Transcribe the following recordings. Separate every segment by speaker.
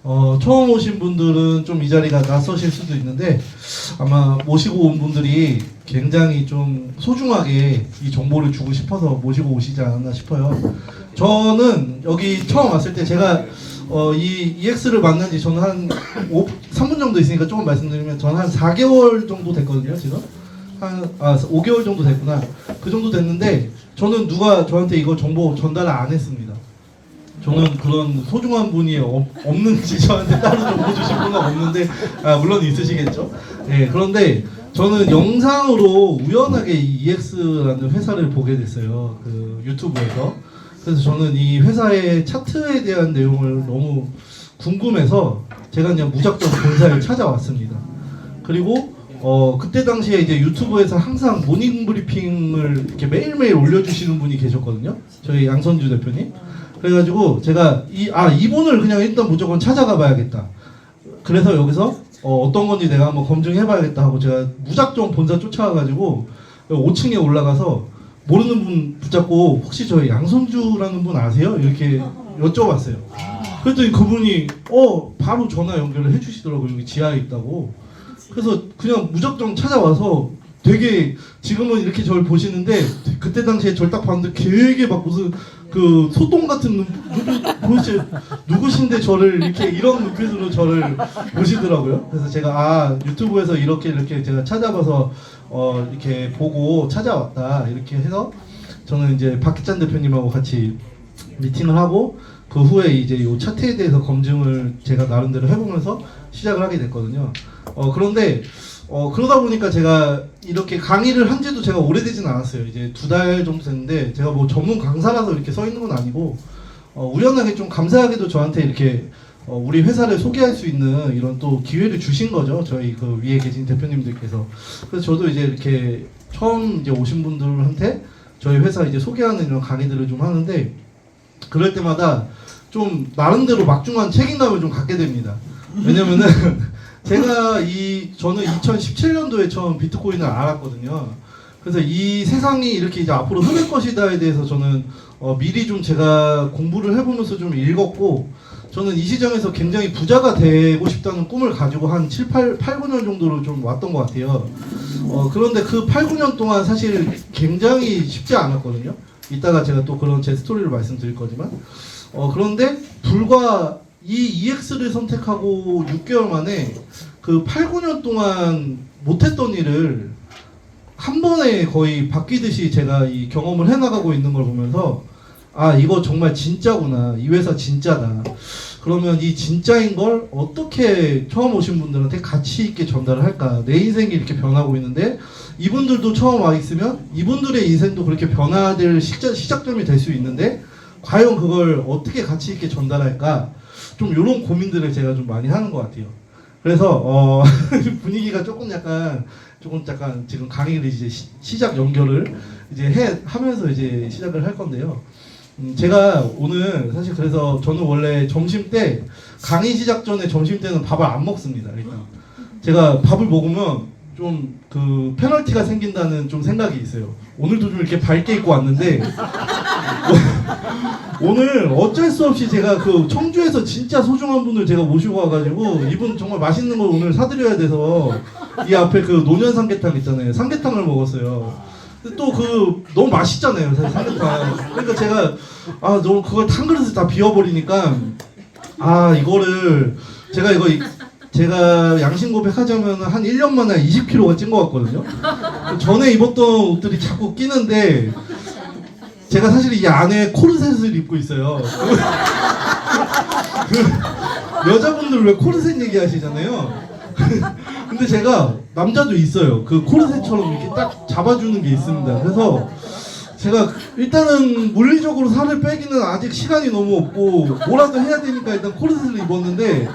Speaker 1: 처음 오신 분들은 좀 이 자리가 낯서실 수도 있는데 아마 모시고 온 분들이 굉장히 좀 소중하게 이 정보를 주고 싶어서 모시고 오시지 않았나 싶어요. 저는 여기 처음 왔을 때 제가 이 EX를 만난 지 저는 한 3분 정도 있으니까 조금 말씀드리면 저는 한 4개월 정도 됐거든요, 지금. 5개월 정도 됐구나. 그 정도 됐는데 저는 누가 저한테 이거 정보 전달을 안 했습니다. 저는 그런 소중한 분이 없는지 저한테 따로 정보 주신 분은 없는데 물론 있으시겠죠. 네, 그런데 저는 영상으로 우연하게 이 EX라는 회사를 보게 됐어요. 그 유튜브에서. 그래서 저는 이 회사의 차트에 대한 내용을 너무 궁금해서 제가 그냥 무작정 본사에 찾아왔습니다. 그리고 그때 당시에 이제 유튜브에서 항상 모닝 브리핑을 이렇게 매일매일 올려주시는 분이 계셨거든요. 저희 양선주 대표님. 그래가지고 제가 이분을 그냥 일단 무조건 찾아가 봐야겠다. 그래서 여기서 어떤 건지 내가 한번 검증해 봐야겠다 하고 제가 무작정 본사 쫓아와가지고 5층에 올라가서 모르는 분 붙잡고 혹시 저희 양선주라는 분 아세요? 이렇게 여쭤봤어요. 그랬더니 그분이 바로 전화 연결을 해주시더라고요. 여기 지하에 있다고. 그래서 그냥 무작정 찾아와서 되게 지금은 이렇게 저를 보시는데 그때 당시에 저를 딱 봤는데 되게 막 무슨 그 소똥 같은 눈빛 도대체 누구신데 저를 이렇게 이런 눈빛으로 저를 보시더라고요. 그래서 제가 유튜브에서 이렇게 제가 찾아봐서 이렇게 보고 찾아왔다 이렇게 해서 저는 이제 박기찬 대표님하고 같이 미팅을 하고 그 후에 이제 요 차트에 대해서 검증을 제가 나름대로 해보면서 시작을 하게 됐거든요. 그런데 그러다 보니까 제가 이렇게 강의를 한 지도 제가 오래되진 않았어요. 이제 2달 정도 됐는데 제가 뭐 전문 강사라서 이렇게 서 있는 건 아니고 우연하게 좀 감사하게도 저한테 이렇게 우리 회사를 소개할 수 있는 이런 또 기회를 주신 거죠. 저희 그 위에 계신 대표님들께서. 그래서 저도 이제 이렇게 처음 이제 오신 분들한테 저희 회사 이제 소개하는 이런 강의들을 좀 하는데 그럴 때마다 좀 나름대로 막중한 책임감을 좀 갖게 됩니다. 왜냐면은 저는 2017년도에 처음 비트코인을 알았거든요. 그래서 이 세상이 이렇게 이제 앞으로 흐를 것이다에 대해서 저는 미리 좀 제가 공부를 해보면서 좀 읽었고 저는 이 시장에서 굉장히 부자가 되고 싶다는 꿈을 가지고 한 8, 9년 정도로 좀 왔던 것 같아요. 그런데 그 8, 9년 동안 사실 굉장히 쉽지 않았거든요. 이따가 제가 또 그런 제 스토리를 말씀드릴 거지만 그런데 불과 이 EX를 선택하고 6개월 만에 그 8, 9년 동안 못했던 일을 한 번에 거의 바뀌듯이 제가 이 경험을 해나가고 있는 걸 보면서 이거 정말 진짜구나. 이 회사 진짜다. 그러면 이 진짜인 걸 어떻게 처음 오신 분들한테 가치 있게 전달을 할까. 내 인생이 이렇게 변하고 있는데 이분들도 처음 와 있으면 이분들의 인생도 그렇게 변화될 시작점이 될 수 있는데 과연 그걸 어떻게 가치 있게 전달할까. 좀 이런 고민들을 제가 좀 많이 하는 것 같아요. 그래서 분위기가 조금 약간 지금 강의를 이제 시작 연결을 이제 하면서 이제 시작을 할 건데요. 제가 오늘 사실 그래서 저는 원래 점심 때 강의 시작 전에 점심 때는 밥을 안 먹습니다. 일단 제가 밥을 먹으면 좀 그 페널티가 생긴다는 좀 생각이 있어요. 오늘도 좀 이렇게 밝게 입고 왔는데 오늘 어쩔 수 없이 제가 그 청주에서 진짜 소중한 분을 제가 모시고 와가지고 이분 정말 맛있는 걸 오늘 사드려야 돼서 이 앞에 그 노년 삼계탕 있잖아요. 삼계탕을 먹었어요. 근데 또 너무 맛있잖아요, 사실 삼계탕. 그러니까 제가 너무 그걸 한 그릇을 다 비워버리니까 이거를 제가 양심 고백하자면 한 1년 만에 20kg가 찐 것 같거든요. 전에 입었던 옷들이 자꾸 끼는데 제가 사실 이 안에 코르셋을 입고 있어요. 여자분들 왜 코르셋 얘기하시잖아요. 근데 제가 남자도 있어요. 그 코르셋처럼 이렇게 딱 잡아주는 게 있습니다. 그래서 제가 일단은 물리적으로 살을 빼기는 아직 시간이 너무 없고 뭐라도 해야 되니까 일단 코르셋을 입었는데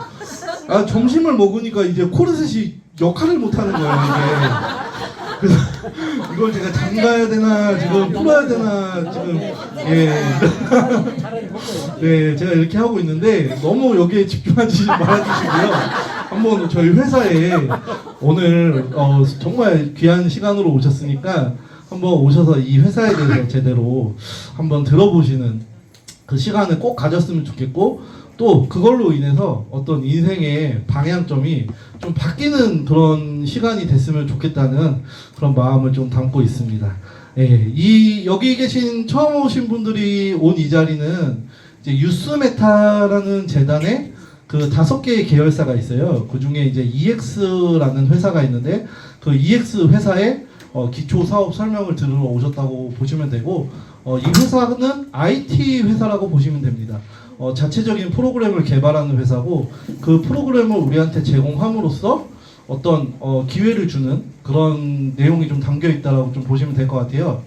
Speaker 1: 점심을 먹으니까 이제 코르셋이 역할을 못하는 거예요, 이게. 그래서 이걸 제가 잠가야 되나 지금 풀어야 되나 지금 네, 제가 이렇게 하고 있는데 너무 여기에 집중하지 말아주시고요. 한번 저희 회사에 오늘 정말 귀한 시간으로 오셨으니까 한번 오셔서 이 회사에 대해서 제대로 한번 들어보시는 그 시간을 꼭 가졌으면 좋겠고 또 그걸로 인해서 어떤 인생의 방향점이 좀 바뀌는 그런 시간이 됐으면 좋겠다는 그런 마음을 좀 담고 있습니다. 예, 여기 계신 처음 오신 분들이 온 이 자리는 이제 유스메타라는 재단의 그 5개의 계열사가 있어요. 그 중에 이제 EX라는 회사가 있는데 그 EX 회사의 기초 사업 설명을 들으러 오셨다고 보시면 되고, 이 회사는 IT 회사라고 보시면 됩니다. 자체적인 프로그램을 개발하는 회사고, 그 프로그램을 우리한테 제공함으로써 어떤 기회를 주는 그런 내용이 좀 담겨 있다라고 좀 보시면 될 것 같아요.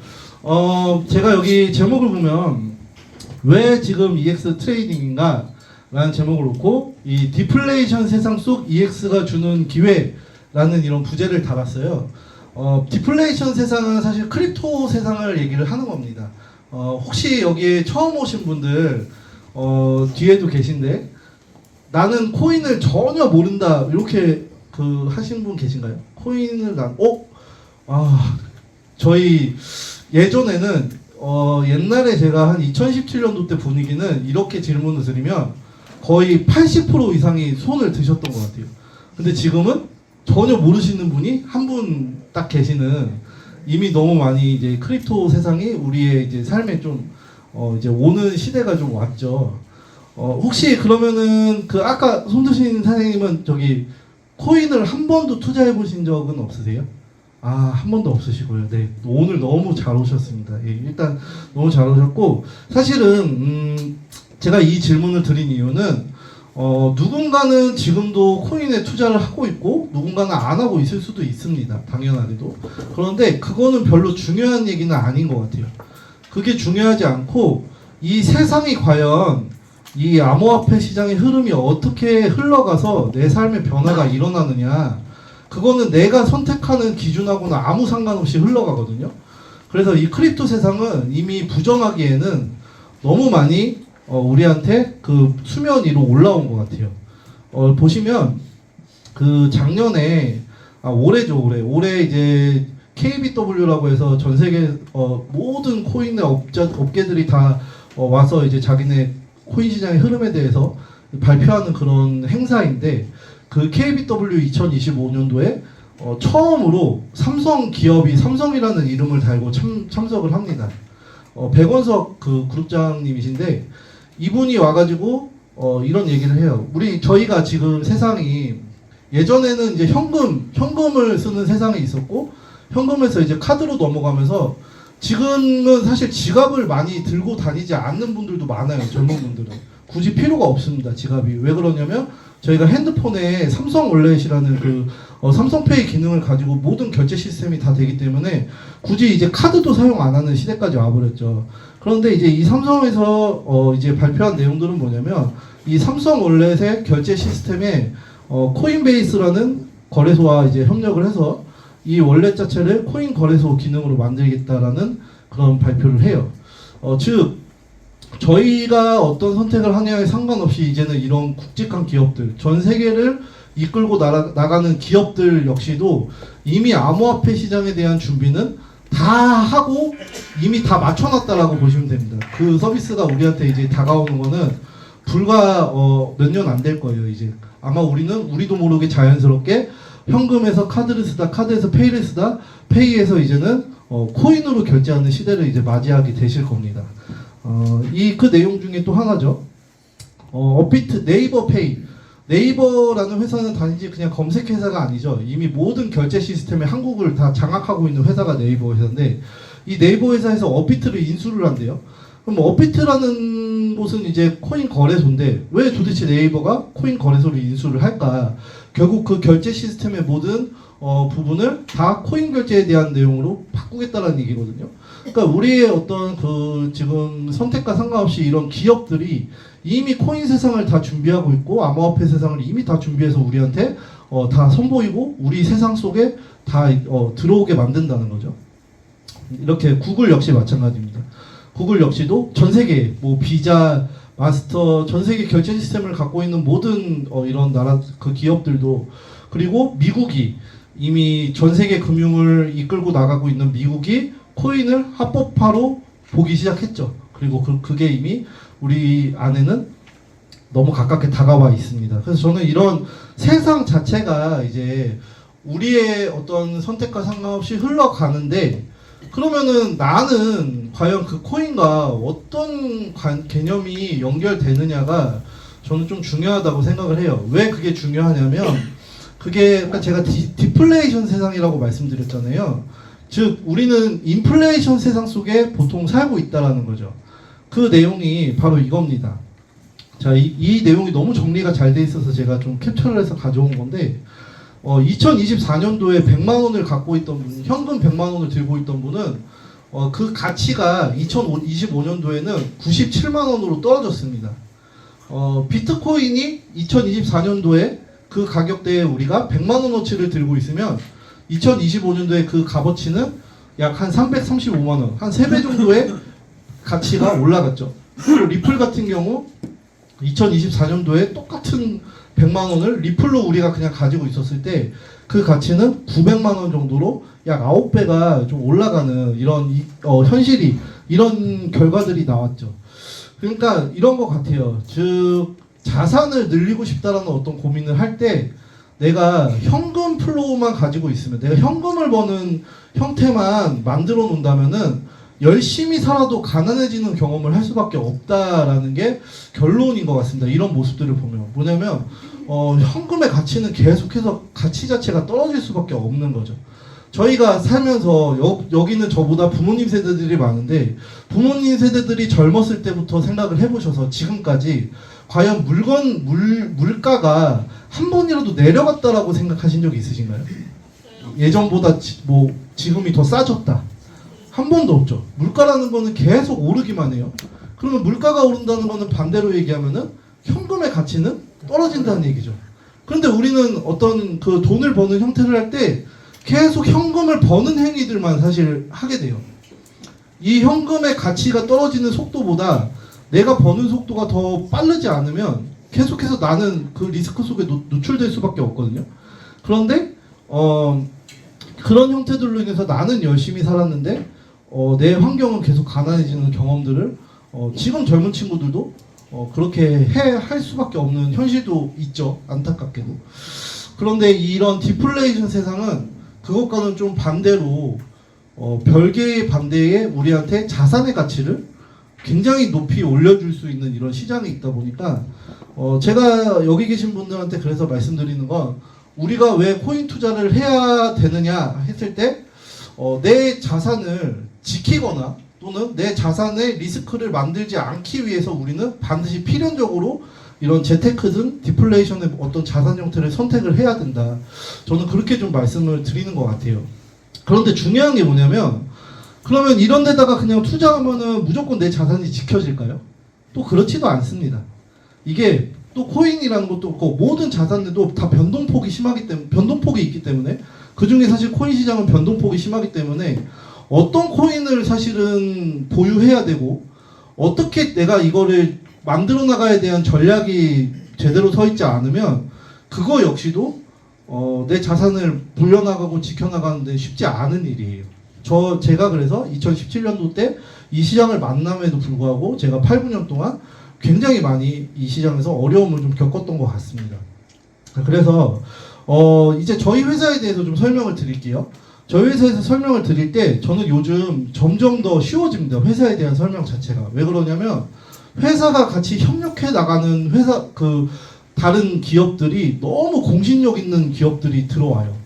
Speaker 1: 제가 여기 제목을 보면 왜 지금 EX 트레이딩인가 라는 제목을 놓고 이 디플레이션 세상 속 EX가 주는 기회라는 이런 부제를 달았어요. 디플레이션 세상은 사실 크립토 세상을 얘기를 하는 겁니다. 혹시 여기에 처음 오신 분들 뒤에도 계신데 나는 코인을 전혀 모른다 이렇게 하신 분 계신가요? 코인을 저희 예전에는 옛날에 제가 한 2017년도 때 분위기는 이렇게 질문을 드리면 거의 80% 이상이 손을 드셨던 것 같아요. 근데 지금은 전혀 모르시는 분이 한 분 딱 계시는, 이미 너무 많이 이제 크립토 세상이 우리의 이제 삶에 좀 이제 오는 시대가 좀 왔죠. 혹시 그러면은 아까 손 드신 선생님은 저기 코인을 한 번도 투자해 보신 적은 없으세요? 한 번도 없으시고요. 네, 오늘 너무 잘 오셨습니다. 예, 일단 너무 잘 오셨고, 사실은 제가 이 질문을 드린 이유는 누군가는 지금도 코인에 투자를 하고 있고 누군가는 안 하고 있을 수도 있습니다. 당연하게도. 그런데 그거는 별로 중요한 얘기는 아닌 것 같아요. 그게 중요하지 않고 이 세상이 과연 이 암호화폐 시장의 흐름이 어떻게 흘러가서 내 삶의 변화가 일어나느냐, 그거는 내가 선택하는 기준하고는 아무 상관없이 흘러가거든요. 그래서 이 크립토 세상은 이미 부정하기에는 너무 많이 우리한테 그 수면 위로 올라온 것 같아요. 보시면 작년에 올해죠, 올해 이제 KBW라고 해서 전 세계 모든 코인의 업계들이 다 와서 이제 자기네 코인 시장의 흐름에 대해서 발표하는 그런 행사인데, 그 KBW 2025년도에 처음으로 삼성 기업이 삼성이라는 이름을 달고 참석을 합니다. 백원석 그룹장님이신데, 이분이 와가지고 이런 얘기를 해요. 저희가 지금 세상이, 예전에는 이제 현금을 쓰는 세상이 있었고 현금에서 이제 카드로 넘어가면서 지금은 사실 지갑을 많이 들고 다니지 않는 분들도 많아요. 젊은 분들은 굳이 필요가 없습니다. 지갑이. 왜 그러냐면 저희가 핸드폰에 삼성월렛이라는 삼성페이 기능을 가지고 모든 결제 시스템이 다 되기 때문에 굳이 이제 카드도 사용 안 하는 시대까지 와버렸죠. 그런데 이제 이 삼성에서 이제 발표한 내용들은 뭐냐면, 이 삼성월렛의 결제 시스템에 코인베이스라는 거래소와 이제 협력을 해서 이 월렛 자체를 코인 거래소 기능으로 만들겠다라는 그런 발표를 해요. 즉 저희가 어떤 선택을 하냐에 상관없이 이제는 이런 굵직한 기업들, 전 세계를 이끌고 나가는 기업들 역시도 이미 암호화폐 시장에 대한 준비는 다 하고 이미 다 맞춰놨다라고 보시면 됩니다. 그 서비스가 우리한테 이제 다가오는 거는 불과 몇 년 안 될 거예요. 이제 아마 우리도 모르게 자연스럽게 현금에서 카드를 쓰다, 카드에서 페이를 쓰다, 페이에서 이제는 코인으로 결제하는 시대를 이제 맞이하게 되실 겁니다. 그 내용 중에 또 하나죠. 업비트 네이버페이. 네이버라는 회사는 단지 그냥 검색 회사가 아니죠. 이미 모든 결제 시스템에 한국을 다 장악하고 있는 회사가 네이버 회사인데, 이 네이버 회사에서 업비트를 인수를 한대요. 그럼 업비트라는 곳은 이제 코인 거래소인데 왜 도대체 네이버가 코인 거래소를 인수를 할까? 결국 그 결제 시스템의 모든 부분을 다 코인 결제에 대한 내용으로 바꾸겠다라는 얘기거든요. 그러니까 우리의 어떤 지금 선택과 상관없이 이런 기업들이 이미 코인 세상을 다 준비하고 있고 암호화폐 세상을 이미 다 준비해서 우리한테 다 선보이고 우리 세상 속에 다 들어오게 만든다는 거죠. 이렇게 구글 역시 마찬가지입니다. 구글 역시도 전 세계 비자, 마스터, 전 세계 결제 시스템을 갖고 있는 모든 이런 나라 기업들도, 그리고 미국이 이미 전 세계 금융을 이끌고 나가고 있는 미국이 코인을 합법화로 보기 시작했죠. 그리고 그게 이미 우리 안에는 너무 가깝게 다가와 있습니다. 그래서 저는 이런 세상 자체가 이제 우리의 어떤 선택과 상관없이 흘러가는데, 그러면은 나는 과연 그 코인과 어떤 개념이 연결되느냐가 저는 좀 중요하다고 생각을 해요. 왜 그게 중요하냐면, 그게 아까 제가 디플레이션 세상이라고 말씀드렸잖아요. 즉 우리는 인플레이션 세상 속에 보통 살고 있다라는 거죠. 그 내용이 바로 이겁니다. 자, 이 내용이 너무 정리가 잘 돼 있어서 제가 좀 캡처를 해서 가져온 건데, 2024년도에 100만 원을 갖고 있던 분, 현금 100만 원을 들고 있던 분은 그 가치가 2025년도에는 97만 원으로 떨어졌습니다. 비트코인이 2024년도에 그 가격대에 우리가 100만 원어치를 들고 있으면 2025년도에 그 값어치는 약 한 335만 원, 한 3배 정도의 가치가 올라갔죠. 그리고 리플 같은 경우 2024년도에 똑같은 100만 원을 리플로 우리가 그냥 가지고 있었을 때 그 가치는 900만 원 정도로 약 9배가 좀 올라가는 이런 현실이, 이런 결과들이 나왔죠. 그러니까 이런 것 같아요. 즉 자산을 늘리고 싶다라는 어떤 고민을 할 때 내가 현금 플로우만 가지고 있으면, 내가 현금을 버는 형태만 만들어 놓는다면은 열심히 살아도 가난해지는 경험을 할 수밖에 없다라는 게 결론인 것 같습니다. 이런 모습들을 보면 뭐냐면 현금의 가치는 계속해서 가치 자체가 떨어질 수밖에 없는 거죠. 저희가 살면서 여기는 저보다 부모님 세대들이 많은데, 부모님 세대들이 젊었을 때부터 생각을 해보셔서 지금까지 과연 물가가 한 번이라도 내려갔다라고 생각하신 적이 있으신가요? 예전보다 지금이 더 싸졌다. 한 번도 없죠. 물가라는 거는 계속 오르기만 해요. 그러면 물가가 오른다는 거는 반대로 얘기하면은 현금의 가치는 떨어진다는 얘기죠. 그런데 우리는 어떤 그 돈을 버는 형태를 할 때 계속 현금을 버는 행위들만 사실 하게 돼요. 이 현금의 가치가 떨어지는 속도보다 내가 버는 속도가 더 빠르지 않으면 계속해서 나는 그 리스크 속에 노출될 수밖에 없거든요. 그런데 그런 형태들로 인해서 나는 열심히 살았는데 내 환경은 계속 가난해지는 경험들을 지금 젊은 친구들도 그렇게 할 수밖에 없는 현실도 있죠. 안타깝게도. 그런데 이런 디플레이션 세상은 그것과는 좀 반대로 별개의 반대에 우리한테 자산의 가치를 굉장히 높이 올려줄 수 있는 이런 시장이 있다 보니까 제가 여기 계신 분들한테 그래서 말씀드리는 건, 우리가 왜 코인 투자를 해야 되느냐 했을 때 내 자산을 지키거나 또는 내 자산의 리스크를 만들지 않기 위해서 우리는 반드시 필연적으로 이런 재테크든 디플레이션의 어떤 자산 형태를 선택을 해야 된다. 저는 그렇게 좀 말씀을 드리는 것 같아요. 그런데 중요한 게 뭐냐면, 그러면 이런 데다가 그냥 투자하면은 무조건 내 자산이 지켜질까요? 또 그렇지도 않습니다. 이게 또 코인이라는 것도 없고 모든 자산들도 다 변동폭이 있기 때문에 그 중에 사실 코인 시장은 변동폭이 심하기 때문에 어떤 코인을 사실은 보유해야 되고 어떻게 내가 이거를 만들어 나가야 대한 전략이 제대로 서 있지 않으면 그거 역시도 내 자산을 불려나가고 지켜나가는데 쉽지 않은 일이에요. 제가 그래서 2017년도 때 이 시장을 만남에도 불구하고 제가 8, 9년 동안 굉장히 많이 이 시장에서 어려움을 좀 겪었던 것 같습니다. 그래서 이제 저희 회사에 대해서 좀 설명을 드릴게요. 저희 회사에서 설명을 드릴 때 저는 요즘 점점 더 쉬워집니다. 회사에 대한 설명 자체가. 왜 그러냐면 회사가 같이 협력해 나가는 다른 기업들이 너무 공신력 있는 기업들이 들어와요.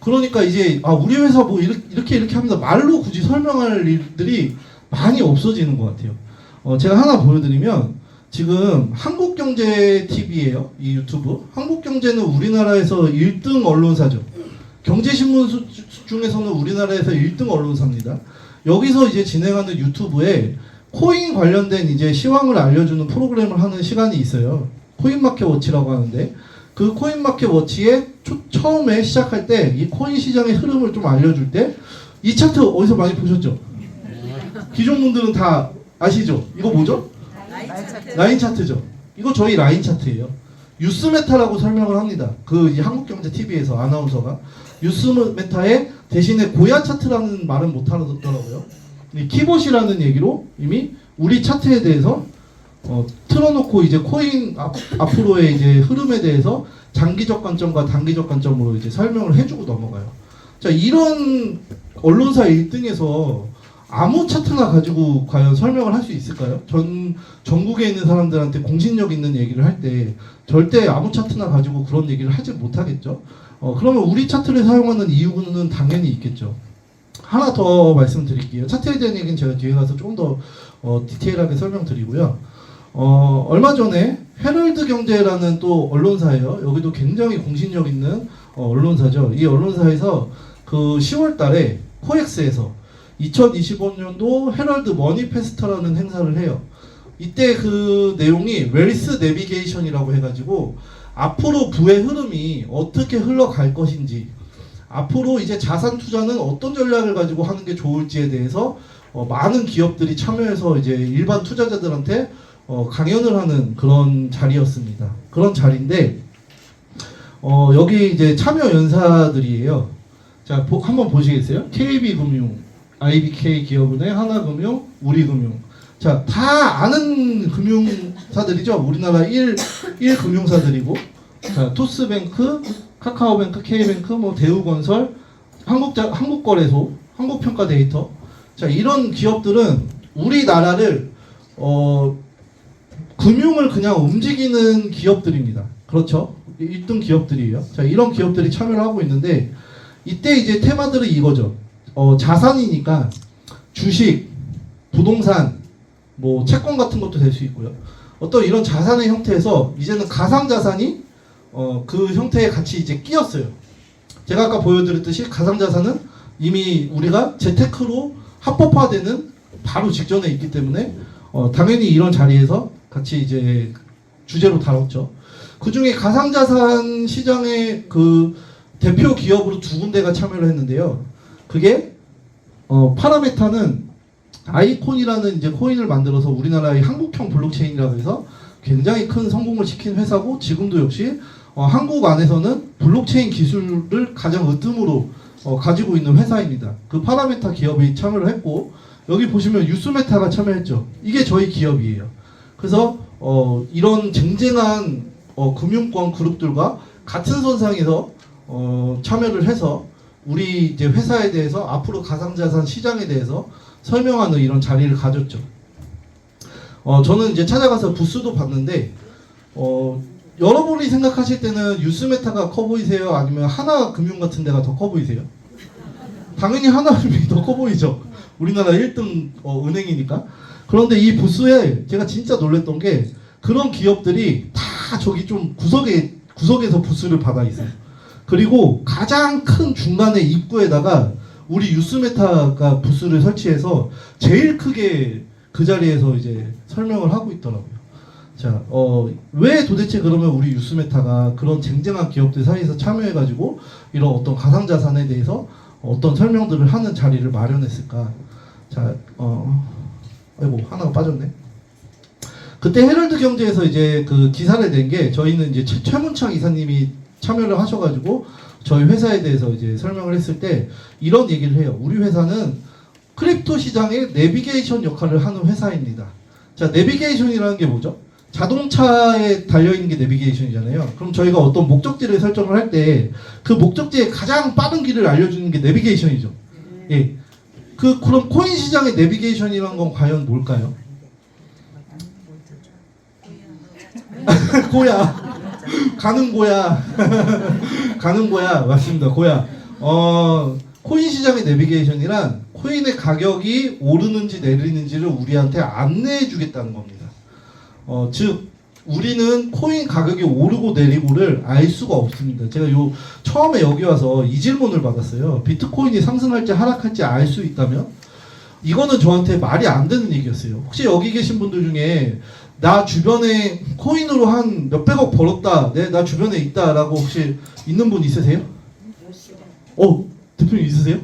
Speaker 1: 그러니까 이제 우리 회사 뭐 이렇게 합니다. 말로 굳이 설명할 일들이 많이 없어지는 것 같아요. 제가 하나 보여드리면 지금 한국경제TV예요. 이 유튜브. 한국경제는 우리나라에서 1등 언론사죠. 경제신문 중에서는 우리나라에서 1등 언론사입니다. 여기서 이제 진행하는 유튜브에 코인 관련된 이제 시황을 알려주는 프로그램을 하는 시간이 있어요. 코인마켓워치라고 하는데, 그 코인마켓워치에 처음에 시작할 때 이 코인 시장의 흐름을 좀 알려줄 때 이 차트 어디서 많이 보셨죠? 기존 분들은 다 아시죠? 이거 뭐죠? 라인 차트죠. 이거 저희 라인 차트예요. 뉴스메타라고 설명을 합니다. 이 한국경제TV에서 아나운서가 뉴스메타에 대신에 고야 차트라는 말은 못 하더라고요. 키봇이라는 얘기로 이미 우리 차트에 대해서 틀어놓고 이제 코인 앞으로의 이제 흐름에 대해서 장기적 관점과 단기적 관점으로 이제 설명을 해주고 넘어가요. 자, 이런 언론사 1등에서 아무 차트나 가지고 과연 설명을 할 수 있을까요? 전국에 있는 사람들한테 공신력 있는 얘기를 할 때 절대 아무 차트나 가지고 그런 얘기를 하지 못하겠죠. 그러면 우리 차트를 사용하는 이유는 당연히 있겠죠. 하나 더 말씀드릴게요. 차트에 대한 얘기는 제가 뒤에 가서 조금 더 디테일하게 설명드리고요. 얼마 전에 헤럴드 경제라는 또 언론사예요. 여기도 굉장히 공신력 있는 언론사죠. 이 언론사에서 그 10월 달에 코엑스에서 2025년도 헤럴드 머니페스터라는 행사를 해요. 이때 그 내용이 웰스 내비게이션이라고 해가지고 앞으로 부의 흐름이 어떻게 흘러갈 것인지, 앞으로 이제 자산 투자는 어떤 전략을 가지고 하는 게 좋을지에 대해서 많은 기업들이 참여해서 이제 일반 투자자들한테 강연을 하는 그런 자리였습니다. 그런 자리인데 여기 이제 참여 연사들이에요. 자, 한번 보시겠어요? KB금융, IBK 기업은행, 하나금융, 우리금융. 자, 다 아는 금융사들이죠. 우리나라 1 금융사들이고, 자, 토스뱅크, 카카오뱅크, K뱅크, 뭐 대우건설, 한국거래소, 한국평가데이터. 자, 이런 기업들은 우리나라를 금융을 그냥 움직이는 기업들입니다. 그렇죠? 1등 기업들이에요. 자, 이런 기업들이 참여를 하고 있는데 이때 이제 테마들은 이거죠. 자산이니까 주식, 부동산, 뭐 채권 같은 것도 될 수 있고요. 어떤 이런 자산의 형태에서 이제는 가상자산이 그 형태에 같이 이제 끼었어요. 제가 아까 보여드렸듯이 가상자산은 이미 우리가 재테크로 합법화되는 바로 직전에 있기 때문에 당연히 이런 자리에서 같이 이제 주제로 다뤘죠. 그 중에 가상자산 시장의 그 대표 기업으로 두 군데가 참여를 했는데요. 그게 파라메타는 아이콘이라는 이제 코인을 만들어서 우리나라의 한국형 블록체인이라고 해서 굉장히 큰 성공을 시킨 회사고, 지금도 역시 한국 안에서는 블록체인 기술을 가장 으뜸으로 가지고 있는 회사입니다. 그 파라메타 기업이 참여를 했고, 여기 보시면 유스메타가 참여했죠. 이게 저희 기업이에요. 그래서 이런 쟁쟁한 금융권 그룹들과 같은 선상에서 참여를 해서 우리 이제 회사에 대해서 앞으로 가상자산 시장에 대해서 설명하는 이런 자리를 가졌죠. 저는 이제 찾아가서 부스도 봤는데 여러분이 생각하실 때는 유스메타가 커 보이세요? 아니면 하나금융 같은 데가 더 커 보이세요? 당연히 하나금융이 더 커 보이죠. 우리나라 1등 은행이니까. 그런데 이 부스에 제가 진짜 놀랬던 게 그런 기업들이 다 저기 좀 구석에서 부스를 받아 있어요. 그리고 가장 큰 중간에 입구에다가 우리 유스메타가 부스를 설치해서 제일 크게 그 자리에서 이제 설명을 하고 있더라고요. 자, 왜 도대체 그러면 우리 유스메타가 그런 쟁쟁한 기업들 사이에서 참여해가지고 이런 어떤 가상자산에 대해서 어떤 설명들을 하는 자리를 마련했을까? 자, 아이고, 하나가 빠졌네. 그때 헤럴드 경제에서 이제 그 기사를 낸 게 저희는 이제 최문창 이사님이 참여를 하셔가지고 저희 회사에 대해서 이제 설명을 했을 때 이런 얘기를 해요. 우리 회사는 크립토 시장의 내비게이션 역할을 하는 회사입니다. 자, 내비게이션이라는 게 뭐죠? 자동차에 달려있는 게 내비게이션이잖아요. 그럼 저희가 어떤 목적지를 설정을 할 때 그 목적지에 가장 빠른 길을 알려주는 게 내비게이션이죠. 예. 그럼 코인 시장의 내비게이션이란 건 과연 뭘까요? 고야. 가는 고야. 가는 고야. 맞습니다. 고야. 코인 시장의 내비게이션이란 코인의 가격이 오르는지 내리는지를 우리한테 안내해 주겠다는 겁니다. 즉 우리는 코인 가격이 오르고 내리고를 알 수가 없습니다. 제가 처음에 여기 와서 이 질문을 받았어요. 비트코인이 상승할지 하락할지 알 수 있다면? 이거는 저한테 말이 안 되는 얘기였어요. 혹시 여기 계신 분들 중에 나 주변에 코인으로 한 몇백억 벌었다, 나 주변에 있다라고 혹시 있는 분 있으세요? 대표님 있으세요?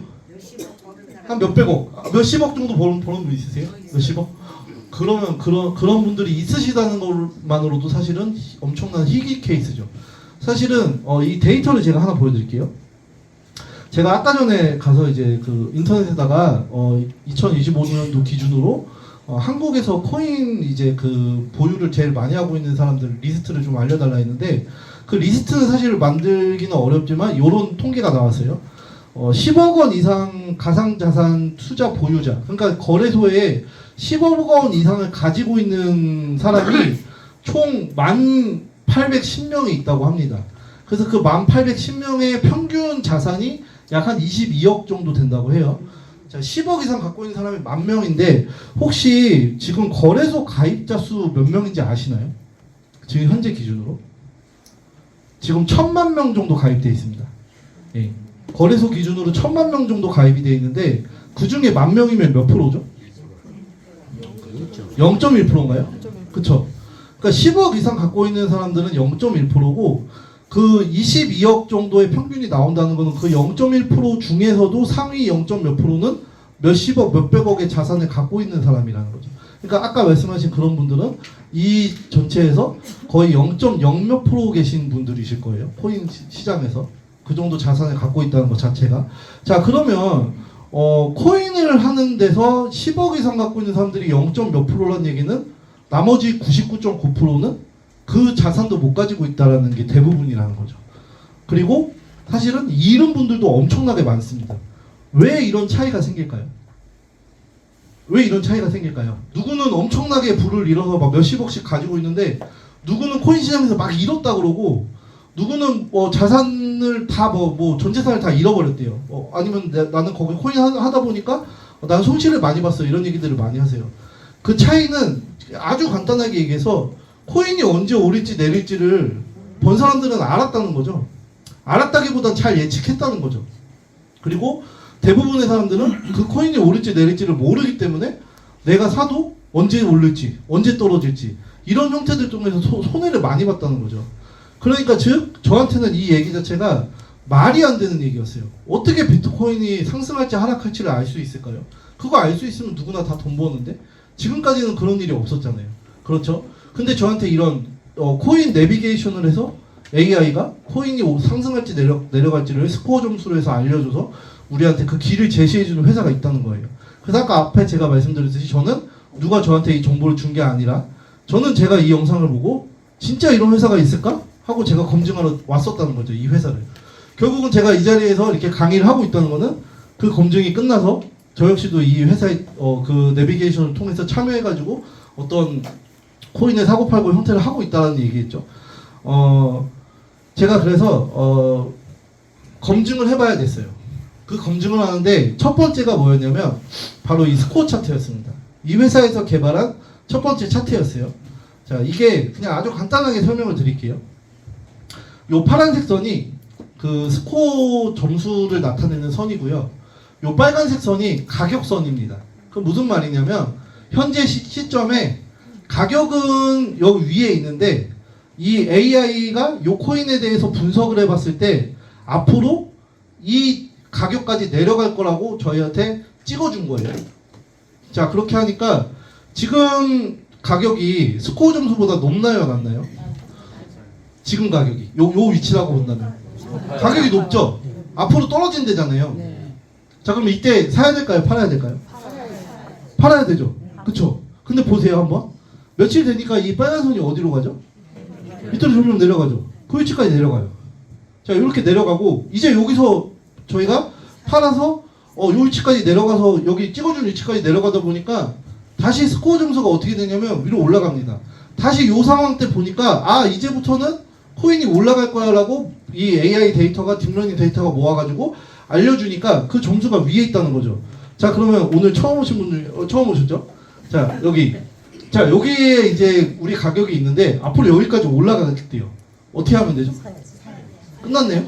Speaker 1: 한 몇백억, 몇십억 정도 버는 분 있으세요? 몇십억? 그러면 그런 분들이 있으시다는 것만으로도 사실은 엄청난 희귀 케이스죠. 사실은 이 데이터를 제가 하나 보여드릴게요. 제가 아까 전에 가서 이제 그 인터넷에다가 2025년도 기준으로 한국에서 코인 이제 그 보유를 제일 많이 하고 있는 사람들 리스트를 좀 알려달라 했는데 그 리스트는 사실 만들기는 어렵지만 이런 통계가 나왔어요. 10억 원 이상 가상자산 투자 보유자, 그러니까 거래소에 10억 원 이상을 가지고 있는 사람이 총 1,810명이 있다고 합니다. 그래서 그 1,810명의 평균 자산이 약 한 22억 정도 된다고 해요. 자, 10억 이상 갖고 있는 사람이 10,000명인데 혹시 지금 거래소 가입자 수 몇 명인지 아시나요? 지금 현재 기준으로? 지금 1,000만 명 정도 가입되어 있습니다. 예. 거래소 기준으로 1,000만 명 정도 가입이 되어 있는데 그 중에 10,000명이면 몇 프로죠? 0.1%인가요? 그쵸? 그러니까 10억 이상 갖고 있는 사람들은 0.1%고 그 22억 정도의 평균이 나온다는 것은 그 0.1% 중에서도 상위 0. 몇 프로는 몇십억, 몇백억의 자산을 갖고 있는 사람이라는 거죠. 그러니까 아까 말씀하신 그런 분들은 이 전체에서 거의 0.0 몇 프로 계신 분들이실 거예요. 코인 시장에서. 그 정도 자산을 갖고 있다는 것 자체가. 자, 그러면 코인을 하는 데서 10억 이상 갖고 있는 사람들이 0. 몇 프로라는 얘기는 나머지 99.9%는 그 자산도 못 가지고 있다는 게 대부분이라는 거죠. 그리고 사실은 이런 분들도 엄청나게 많습니다. 왜 이런 차이가 생길까요? 왜 이런 차이가 생길까요? 누구는 엄청나게 부를 잃어서 막 몇십억씩 가지고 있는데 누구는 코인 시장에서 막 잃었다 그러고 누구는 자산을 다 전 재산을 다 잃어버렸대요. 아니면 나는 거기 코인 하다 보니까 나는 손실을 많이 봤어 이런 얘기들을 많이 하세요. 그 차이는 아주 간단하게 얘기해서 코인이 언제 오를지 내릴지를 본 사람들은 알았다는 거죠. 알았다기보단 잘 예측했다는 거죠. 그리고 대부분의 사람들은 그 코인이 오를지 내릴지를 모르기 때문에 내가 사도 언제 오를지 언제 떨어질지 이런 형태들 통해서 손해를 많이 봤다는 거죠. 그러니까 즉 저한테는 이 얘기 자체가 말이 안 되는 얘기였어요. 어떻게 비트코인이 상승할지 하락할지를 알 수 있을까요? 그거 알 수 있으면 누구나 다 돈 버는데 지금까지는 그런 일이 없었잖아요. 그렇죠? 근데 저한테 이런 코인 내비게이션을 해서 AI가 코인이 상승할지 내려갈지를 스코어 점수로 해서 알려줘서 우리한테 그 길을 제시해주는 회사가 있다는 거예요. 그래서 아까 앞에 제가 말씀드렸듯이 저는 누가 저한테 이 정보를 준 게 아니라 저는 제가 이 영상을 보고 진짜 이런 회사가 있을까? 하고 제가 검증하러 왔었다는 거죠. 이 회사를. 결국은 제가 이 자리에서 이렇게 강의를 하고 있다는 거는 그 검증이 끝나서 저 역시도 이 회사의 그 내비게이션을 통해서 참여해가지고 어떤 코인의 사고팔고 형태를 하고 있다는 얘기겠죠. 제가 그래서 검증을 해봐야 됐어요. 그 검증을 하는데 첫 번째가 뭐였냐면 바로 이 스코어 차트였습니다. 이 회사에서 개발한 첫 번째 차트였어요. 자, 이게 그냥 아주 간단하게 설명을 드릴게요. 요 파란색 선이 그 스코어 점수를 나타내는 선이고요. 요 빨간색 선이 가격선입니다. 그럼 무슨 말이냐면 현재 시점에 가격은 여기 위에 있는데 이 AI가 요 코인에 대해서 분석을 해봤을 때 앞으로 이 가격까지 내려갈 거라고 저희한테 찍어준 거예요. 자, 그렇게 하니까 지금 가격이 스코어 점수보다 높나요, 낮나요? 지금 가격이 요 위치라고 본다면 가격이 높죠? 앞으로 떨어진대잖아요. 자, 그럼 이때 사야 될까요? 팔아야 될까요? 팔아야 되죠. 그쵸? 근데 보세요 한번. 며칠 되니까 이 빨간 선이 어디로 가죠? 밑으로 점점 내려가죠. 그 위치까지 내려가요. 자, 이렇게 내려가고 이제 여기서 저희가 팔아서 요 위치까지 내려가서 여기 찍어준 위치까지 내려가다 보니까 다시 스코어 점수가 어떻게 되냐면 위로 올라갑니다. 다시 요 상황 때 보니까 이제부터는 코인이 올라갈 거야 라고 이 AI 데이터가 딥러닝 데이터가 모아가지고 알려주니까 그 점수가 위에 있다는 거죠. 자, 그러면 오늘 처음 오신 분들 처음 오셨죠? 자, 여기에 이제 우리 가격이 있는데 앞으로 여기까지 올라가겠대요. 어떻게 하면 되죠? 끝났네요.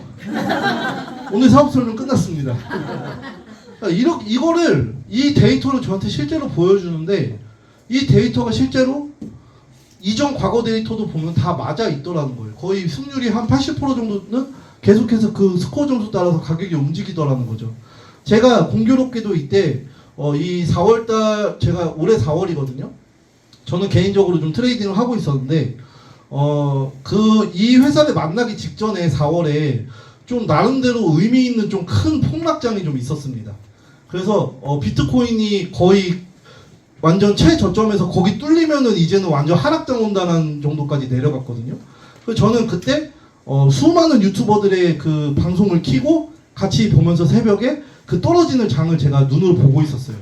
Speaker 1: 오늘 사업 설명 끝났습니다. 이거를 이 데이터를 저한테 실제로 보여주는데 이 데이터가 실제로 이전 과거 데이터도 보면 다 맞아 있더라는 거예요. 거의 승률이 한 80% 정도는 계속해서 그 스코어 점수 따라서 가격이 움직이더라는 거죠. 제가 공교롭게도 이때 이 4월달 제가 올해 4월이거든요. 저는 개인적으로 좀 트레이딩을 하고 있었는데 이 회사를 만나기 직전에 4월에 좀 나름대로 의미 있는 좀 큰 폭락장이 좀 있었습니다. 그래서 비트코인이 거의 완전 최저점에서 거기 뚫리면은 이제는 완전 하락장 온다는 정도까지 내려갔거든요. 그래서 저는 그때 수많은 유튜버들의 그 방송을 키고 같이 보면서 새벽에 그 떨어지는 장을 제가 눈으로 보고 있었어요.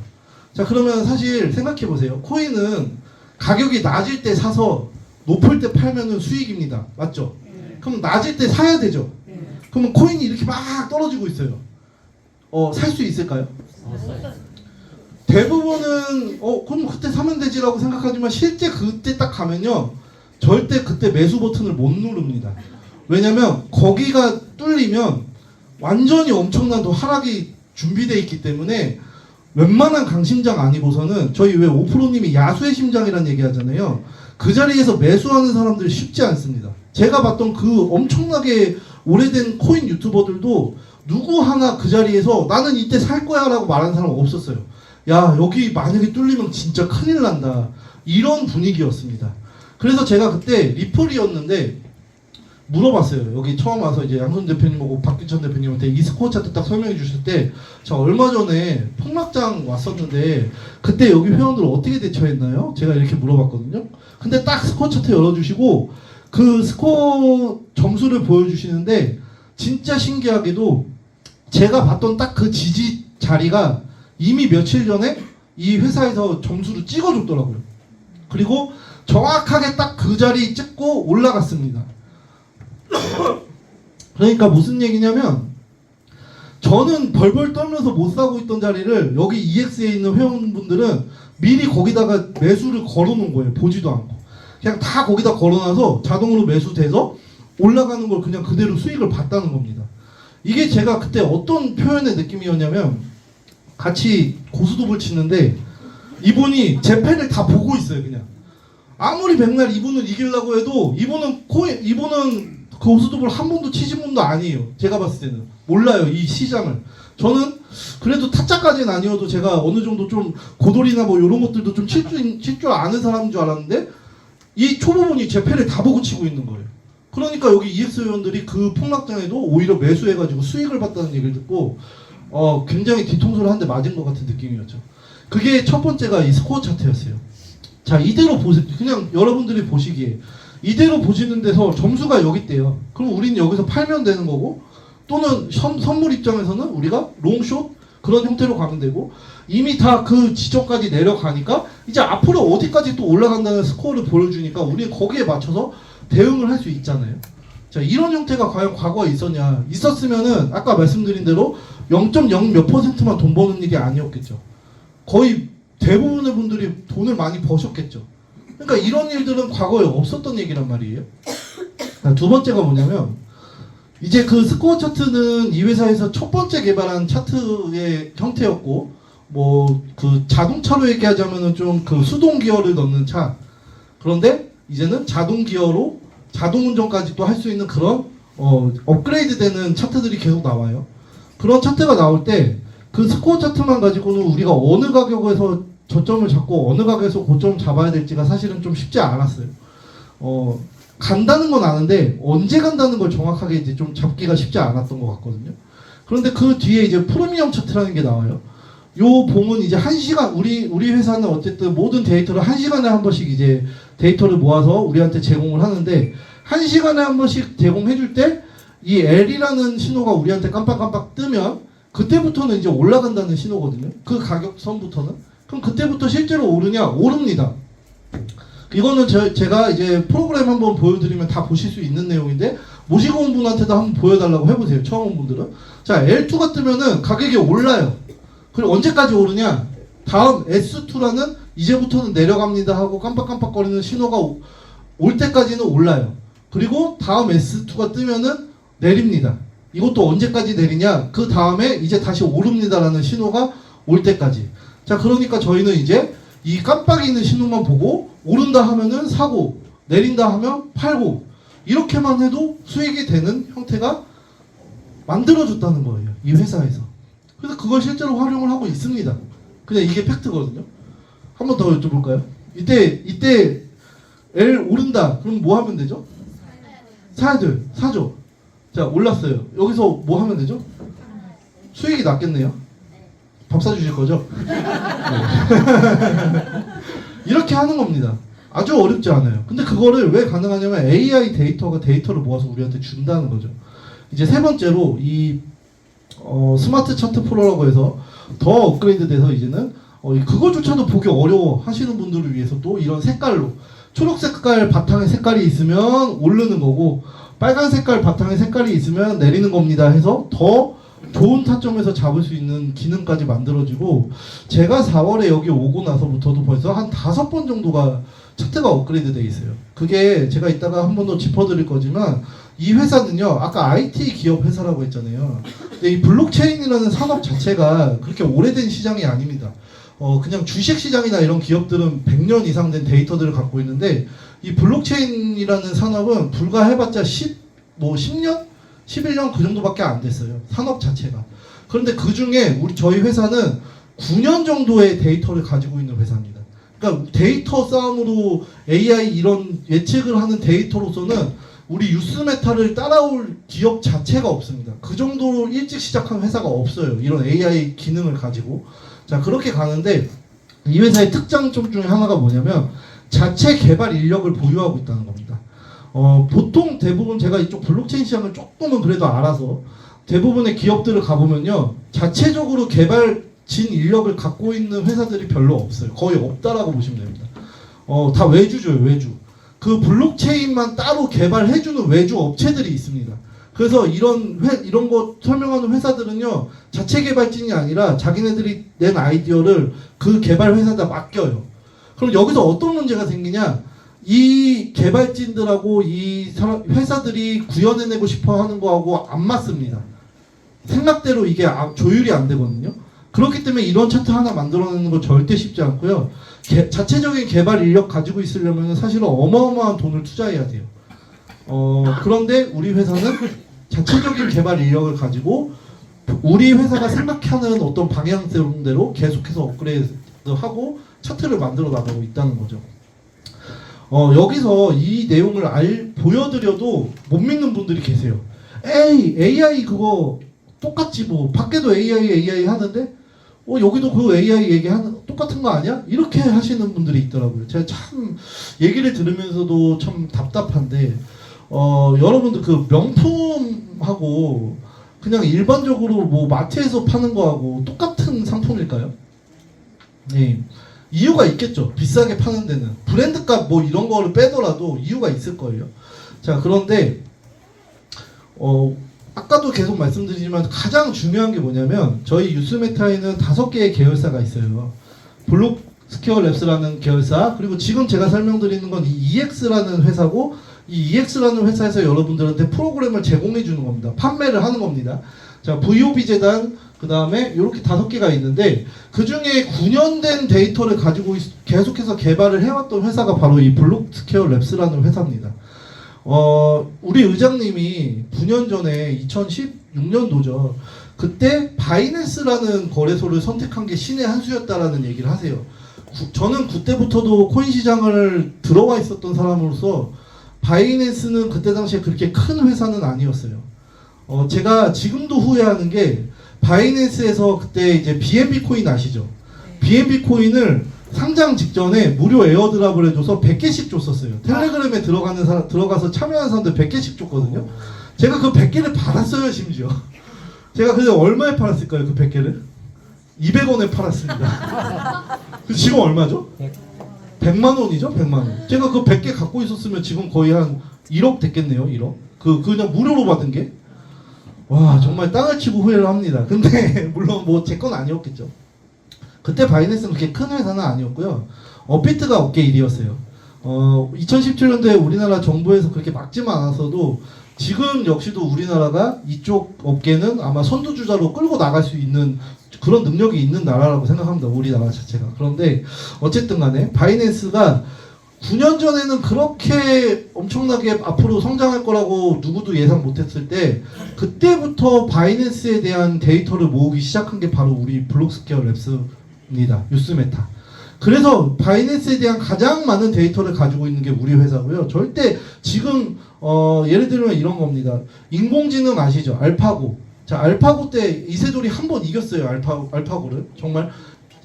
Speaker 1: 자, 그러면 사실 생각해 보세요. 코인은 가격이 낮을 때 사서 높을 때 팔면은 수익입니다. 맞죠? 그럼 낮을 때 사야 되죠. 그러면 코인이 이렇게 막 떨어지고 있어요. 살 수 있을까요? 대부분은 그럼 그때 사면 되지라고 생각하지만 실제 그때 딱 가면요, 절대 그때 매수 버튼을 못 누릅니다. 왜냐면 거기가 뚫리면 완전히 엄청난 또 하락이 준비되어 있기 때문에 웬만한 강심장 아니고서는, 저희 왜 오프로님이 야수의 심장이라는 얘기 하잖아요. 그 자리에서 매수하는 사람들이 쉽지 않습니다. 제가 봤던 그 엄청나게 오래된 코인 유튜버들도 누구 하나 그 자리에서 나는 이때 살 거야 라고 말하는 사람 없었어요. 야, 여기 만약에 뚫리면 진짜 큰일 난다, 이런 분위기였습니다. 그래서 제가 그때 리플이었는데 물어봤어요. 여기 처음 와서 이제 양손 대표님하고 박기천 대표님한테 이 스코어 차트 딱 설명해 주실 때, 저 얼마 전에 폭락장 왔었는데 그때 여기 회원들 어떻게 대처했나요? 제가 이렇게 물어봤거든요. 근데 딱 스코어 차트 열어주시고 그 스코어 점수를 보여주시는데, 진짜 신기하게도 제가 봤던 딱 그 지지 자리가 이미 며칠 전에 이 회사에서 점수를 찍어줬더라고요. 그리고 정확하게 딱 그 자리 찍고 올라갔습니다. 그러니까 무슨 얘기냐면, 저는 벌벌 떨면서 못 사고 있던 자리를 여기 EX에 있는 회원분들은 미리 거기다가 매수를 걸어놓은 거예요. 보지도 않고 그냥 다 거기다 걸어놔서 자동으로 매수돼서 올라가는 걸 그냥 그대로 수익을 봤다는 겁니다. 이게 제가 그때 어떤 표현의 느낌이었냐면, 같이 고수톱을 치는데 이분이 제 패를 다 보고 있어요. 그냥 아무리 백날 이분을 이기려고 해도 이분은 고수톱을 한 번도 치신 분도 아니에요. 제가 봤을 때는 몰라요, 이 시장을. 저는 그래도 타짜까지는 아니어도 제가 어느 정도 좀 고돌이나 뭐 이런 것들도 좀 칠 줄 아는 사람인 줄 알았는데, 이 초보분이 제 패를 다 보고 치고 있는 거예요. 그러니까 여기 EX 회원들이 그 폭락장에도 오히려 매수해가지고 수익을 봤다는 얘기를 듣고 굉장히 뒤통수를 한 대 맞은 것 같은 느낌이었죠. 그게 첫 번째가 이 스코어 차트였어요. 자, 이대로 보세요. 그냥 여러분들이 보시기에 이대로 보시는 데서 점수가 여기 있대요. 그럼 우리는 여기서 팔면 되는 거고, 또는 선물 입장에서는 우리가 롱숏 그런 형태로 가면 되고, 이미 다 그 지점까지 내려가니까 이제 앞으로 어디까지 또 올라간다는 스코어를 보여주니까 우리는 거기에 맞춰서 대응을 할 수 있잖아요. 자, 이런 형태가 과연 과거에 있었냐? 있었으면은 아까 말씀드린 대로 0.0 몇 %만 돈 버는 일이 아니었겠죠. 거의 대부분의 분들이 돈을 많이 버셨겠죠. 그러니까 이런 일들은 과거에 없었던 얘기란 말이에요. 두 번째가 뭐냐면, 이제 그 스코어 차트는 이 회사에서 첫 번째 개발한 차트의 형태였고, 뭐 그 자동차로 얘기하자면은 좀 그 수동 기어를 넣는 차. 그런데 이제는 자동 기어로 자동 운전까지 또 할 수 있는 그런 업그레이드되는 차트들이 계속 나와요. 그런 차트가 나올 때 그 스코어 차트만 가지고는 우리가 어느 가격에서 저점을 잡고 어느 가격에서 고점을 잡아야 될지가 사실은 좀 쉽지 않았어요. 간다는 건 아는데 언제 간다는 걸 정확하게 이제 좀 잡기가 쉽지 않았던 것 같거든요. 그런데 그 뒤에 이제 프리미엄 차트라는 게 나와요. 요 봉은 이제 1시간, 우리 회사는 어쨌든 모든 데이터를 1시간에 한 번씩 이제 데이터를 모아서 우리한테 제공을 하는데, 1시간에 한 번씩 제공해 줄 때 이 L이라는 신호가 우리한테 깜빡깜빡 뜨면 그때부터는 이제 올라간다는 신호거든요. 그 가격선부터는. 그럼 그때부터 실제로 오르냐? 오릅니다. 이거는 제가 이제 프로그램 한번 보여드리면 다 보실 수 있는 내용인데, 모시고 온 분한테도 한번 보여달라고 해보세요. 처음 온 분들은. 자, L2가 뜨면은 가격이 올라요. 그리고 언제까지 오르냐? 다음 S2라는 이제부터는 내려갑니다 하고 깜빡깜빡거리는 신호가 올 때까지는 올라요. 그리고 다음 S2가 뜨면은 내립니다. 이것도 언제까지 내리냐? 그 다음에 이제 다시 오릅니다라는 신호가 올 때까지. 자, 그러니까 저희는 이제 이 깜빡이는 신호만 보고 오른다 하면은 사고, 내린다 하면 팔고, 이렇게만 해도 수익이 되는 형태가 만들어졌다는 거예요, 이 회사에서. 그래서 그걸 실제로 활용을 하고 있습니다. 그냥 이게 팩트거든요. 한 번 더 여쭤볼까요? 이때 L 오른다. 그럼 뭐 하면 되죠? 사야 돼요. 사죠. 자, 올랐어요. 여기서 뭐 하면 되죠? 수익이 났겠네요. 밥 사주실 거죠? 네. 이렇게 하는 겁니다. 아주 어렵지 않아요. 근데 그거를 왜 가능하냐면 AI 데이터가 데이터를 모아서 우리한테 준다는 거죠. 이제 세 번째로 이 스마트 차트 프로라고 해서 더 업그레이드 돼서 이제는 그거조차도 보기 어려워 하시는 분들을 위해서 또 이런 색깔로 초록 색깔 바탕에 색깔이 있으면 오르는 거고 빨간 색깔 바탕에 색깔이 있으면 내리는 겁니다 해서 더 좋은 타점에서 잡을 수 있는 기능까지 만들어지고 제가 4월에 여기 오고 나서부터도 벌써 한 5번 정도가 차트가 업그레이드 돼 있어요. 그게 제가 이따가 한 번 더 짚어드릴 거지만 이 회사는요 아까 IT 기업 회사라고 했잖아요. 근데 이 블록체인이라는 산업 자체가 그렇게 오래된 시장이 아닙니다. 그냥 주식 시장이나 이런 기업들은 100년 이상 된 데이터들을 갖고 있는데 이 블록체인이라는 산업은 불과 해봤자 10년? 11년 그 정도밖에 안 됐어요. 산업 자체가. 그런데 그 중에 저희 회사는 9년 정도의 데이터를 가지고 있는 회사입니다. 그러니까 데이터 싸움으로 AI 이런 예측을 하는 데이터로서는 우리 유스메타를 따라올 기업 자체가 없습니다. 그 정도로 일찍 시작한 회사가 없어요. 이런 AI 기능을 가지고. 자, 그렇게 가는데 이 회사의 특장점 중에 하나가 뭐냐면 자체 개발 인력을 보유하고 있다는 겁니다. 보통 대부분 제가 이쪽 블록체인 시장을 조금은 그래도 알아서 대부분의 기업들을 가보면요. 자체적으로 개발진 인력을 갖고 있는 회사들이 별로 없어요. 거의 없다라고 보시면 됩니다. 다 외주죠, 외주. 그 블록체인만 따로 개발해주는 외주 업체들이 있습니다. 그래서 이런 거 설명하는 회사들은요, 자체 개발진이 아니라 자기네들이 낸 아이디어를 그 개발 회사에다 맡겨요. 그럼 여기서 어떤 문제가 생기냐? 이 개발진들하고 이 회사들이 구현해내고 싶어 하는 거하고 안 맞습니다. 생각대로 이게 조율이 안 되거든요. 그렇기 때문에 이런 차트 하나 만들어내는 거 절대 쉽지 않고요. 자체적인 개발 인력 가지고 있으려면 사실은 어마어마한 돈을 투자해야 돼요. 그런데 우리 회사는 자체적인 개발 인력을 가지고 우리 회사가 생각하는 어떤 방향대로 계속해서 업그레이드하고 차트를 만들어 나가고 있다는 거죠. 여기서 이 내용을 보여드려도 못 믿는 분들이 계세요. 에이, AI 그거 똑같지 뭐. 밖에도 AI 하는데 여기도 그 AI 얘기하는 똑같은 거 아니야? 이렇게 하시는 분들이 있더라고요. 제가 참 얘기를 들으면서도 참 답답한데 여러분들 그 명품하고 그냥 일반적으로 뭐 마트에서 파는 거하고 똑같은 상품일까요? 네. 이유가 있겠죠. 비싸게 파는 데는. 브랜드값 뭐 이런 거를 빼더라도 이유가 있을 거예요. 자, 그런데 아까도 계속 말씀드리지만 가장 중요한 게 뭐냐면 저희 유스메타에는 5개의 계열사가 있어요. 블록스퀘어 랩스라는 계열사, 그리고 지금 제가 설명드리는 건 이 EX라는 회사고, 이 EX라는 회사에서 여러분들한테 프로그램을 제공해 주는 겁니다. 판매를 하는 겁니다. 자, VOB 재단, 그 다음에 이렇게 5개가 있는데 그 중에 9년 된 데이터를 가지고 계속해서 개발을 해왔던 회사가 바로 이 블록스퀘어 랩스라는 회사입니다. 우리 의장님이 9년 전에 2016년도죠. 그때 바이낸스라는 거래소를 선택한 게 신의 한 수였다라는 얘기를 하세요. 저는 그때부터도 코인 시장을 들어와 있었던 사람으로서 바이낸스는 그때 당시에 그렇게 큰 회사는 아니었어요. 제가 지금도 후회하는 게 바이낸스에서 그때 이제 BNB 코인 아시죠? BNB 코인을 상장 직전에 무료 에어드랍을 해줘서 100개씩 줬었어요. 텔레그램에 들어가서 참여한 사람들 100개씩 줬거든요. 제가 그 100개를 받았어요, 심지어. 제가 그때 얼마에 팔았을까요, 그 100개를? 200원에 팔았습니다. 지금 얼마죠? 100만 원이죠, 100만 원. 제가 그 100개 갖고 있었으면 지금 거의 한 1억 됐겠네요, 1억. 그냥 무료로 받은 게. 와, 정말 땅을 치고 후회를 합니다. 근데 물론 뭐 제 건 아니었겠죠. 그때 바이낸스는 그렇게 큰 회사는 아니었고요. 업비트가 업계 1위였어요. 2017년도에 우리나라 정부에서 그렇게 막지만 않았어도 지금 역시도 우리나라가 이쪽 업계는 아마 선두주자로 끌고 나갈 수 있는 그런 능력이 있는 나라라고 생각합니다. 우리나라 자체가. 그런데 어쨌든 간에 바이낸스가 9년 전에는 그렇게 엄청나게 앞으로 성장할 거라고 누구도 예상 못했을 때 그때부터 바이낸스에 대한 데이터를 모으기 시작한 게 바로 우리 블록스퀘어 랩스입니다. 유스메타. 그래서 바이낸스에 대한 가장 많은 데이터를 가지고 있는 게 우리 회사고요. 절대 지금 예를 들면 이런 겁니다. 인공지능 아시죠? 알파고. 자, 알파고 때 이세돌이 한 번 이겼어요. 알파고를. 정말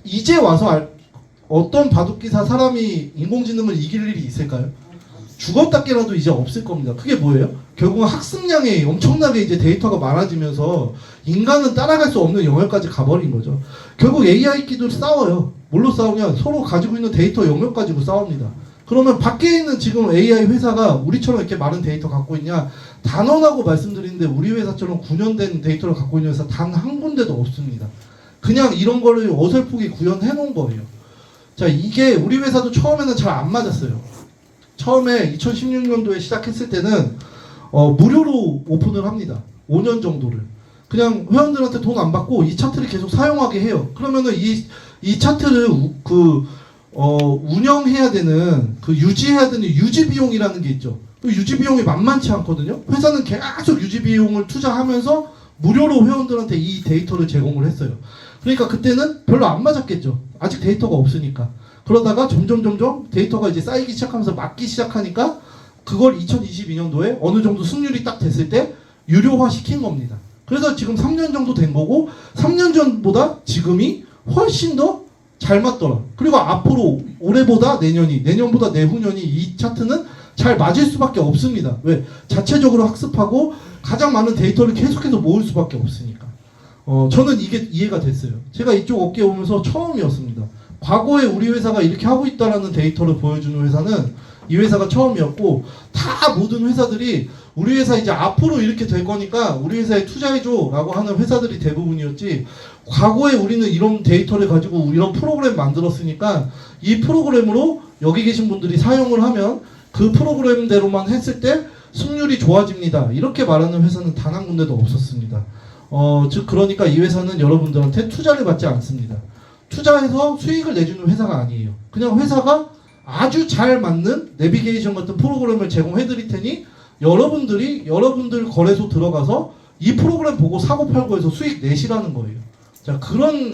Speaker 1: 이제 와서 어떤 바둑기사 사람이 인공지능을 이길 일이 있을까요? 죽었다 깨라도 이제 없을 겁니다. 그게 뭐예요? 결국은 학습량이 엄청나게 이제 데이터가 많아지면서 인간은 따라갈 수 없는 영역까지 가버린 거죠. 결국 AI끼도 싸워요. 뭘로 싸우냐? 서로 가지고 있는 데이터 영역 가지고 싸웁니다. 그러면 밖에 있는 지금 AI 회사가 우리처럼 이렇게 많은 데이터 갖고 있냐? 단언하고 말씀드리는데 우리 회사처럼 9년 된 데이터를 갖고 있는 회사 단 한 군데도 없습니다. 그냥 이런 거를 어설프게 구현해 놓은 거예요. 자, 이게 우리 회사도 처음에는 잘 안 맞았어요. 처음에 2016년도에 시작했을 때는 무료로 오픈을 합니다. 5년 정도를. 그냥 회원들한테 돈 안 받고 이 차트를 계속 사용하게 해요. 그러면은 이 차트를 운영해야 되는, 유지해야 되는 유지 비용이라는 게 있죠. 그 유지 비용이 만만치 않거든요. 회사는 계속 유지 비용을 투자하면서 무료로 회원들한테 이 데이터를 제공을 했어요. 그러니까 그때는 별로 안 맞았겠죠. 아직 데이터가 없으니까. 그러다가 점점 데이터가 이제 쌓이기 시작하면서 맞기 시작하니까 그걸 2022년도에 어느 정도 승률이 딱 됐을 때 유료화 시킨 겁니다. 그래서 지금 3년 정도 된 거고 3년 전보다 지금이 훨씬 더 잘 맞더라. 그리고 앞으로 올해보다 내년보다 내후년이 이 차트는 잘 맞을 수밖에 없습니다. 왜? 자체적으로 학습하고 가장 많은 데이터를 계속해서 모을 수밖에 없으니까. 저는 이게 이해가 됐어요. 제가 이쪽 업계에 오면서 처음이었습니다. 과거에 우리 회사가 이렇게 하고 있다라는 데이터를 보여주는 회사는 이 회사가 처음이었고, 다 모든 회사들이 우리 회사 이제 앞으로 이렇게 될 거니까 우리 회사에 투자해줘 라고 하는 회사들이 대부분이었지, 과거에 우리는 이런 데이터를 가지고 이런 프로그램 만들었으니까 이 프로그램으로 여기 계신 분들이 사용을 하면 그 프로그램대로만 했을 때 승률이 좋아집니다, 이렇게 말하는 회사는 단 한 군데도 없었습니다. 즉 그러니까 이 회사는 여러분들한테 투자를 받지 않습니다. 투자해서 수익을 내주는 회사가 아니에요. 그냥 회사가 아주 잘 맞는 내비게이션 같은 프로그램을 제공해 드릴 테니 여러분들 거래소 들어가서 이 프로그램 보고 사고 팔고 해서 수익 내시라는 거예요. 자, 그런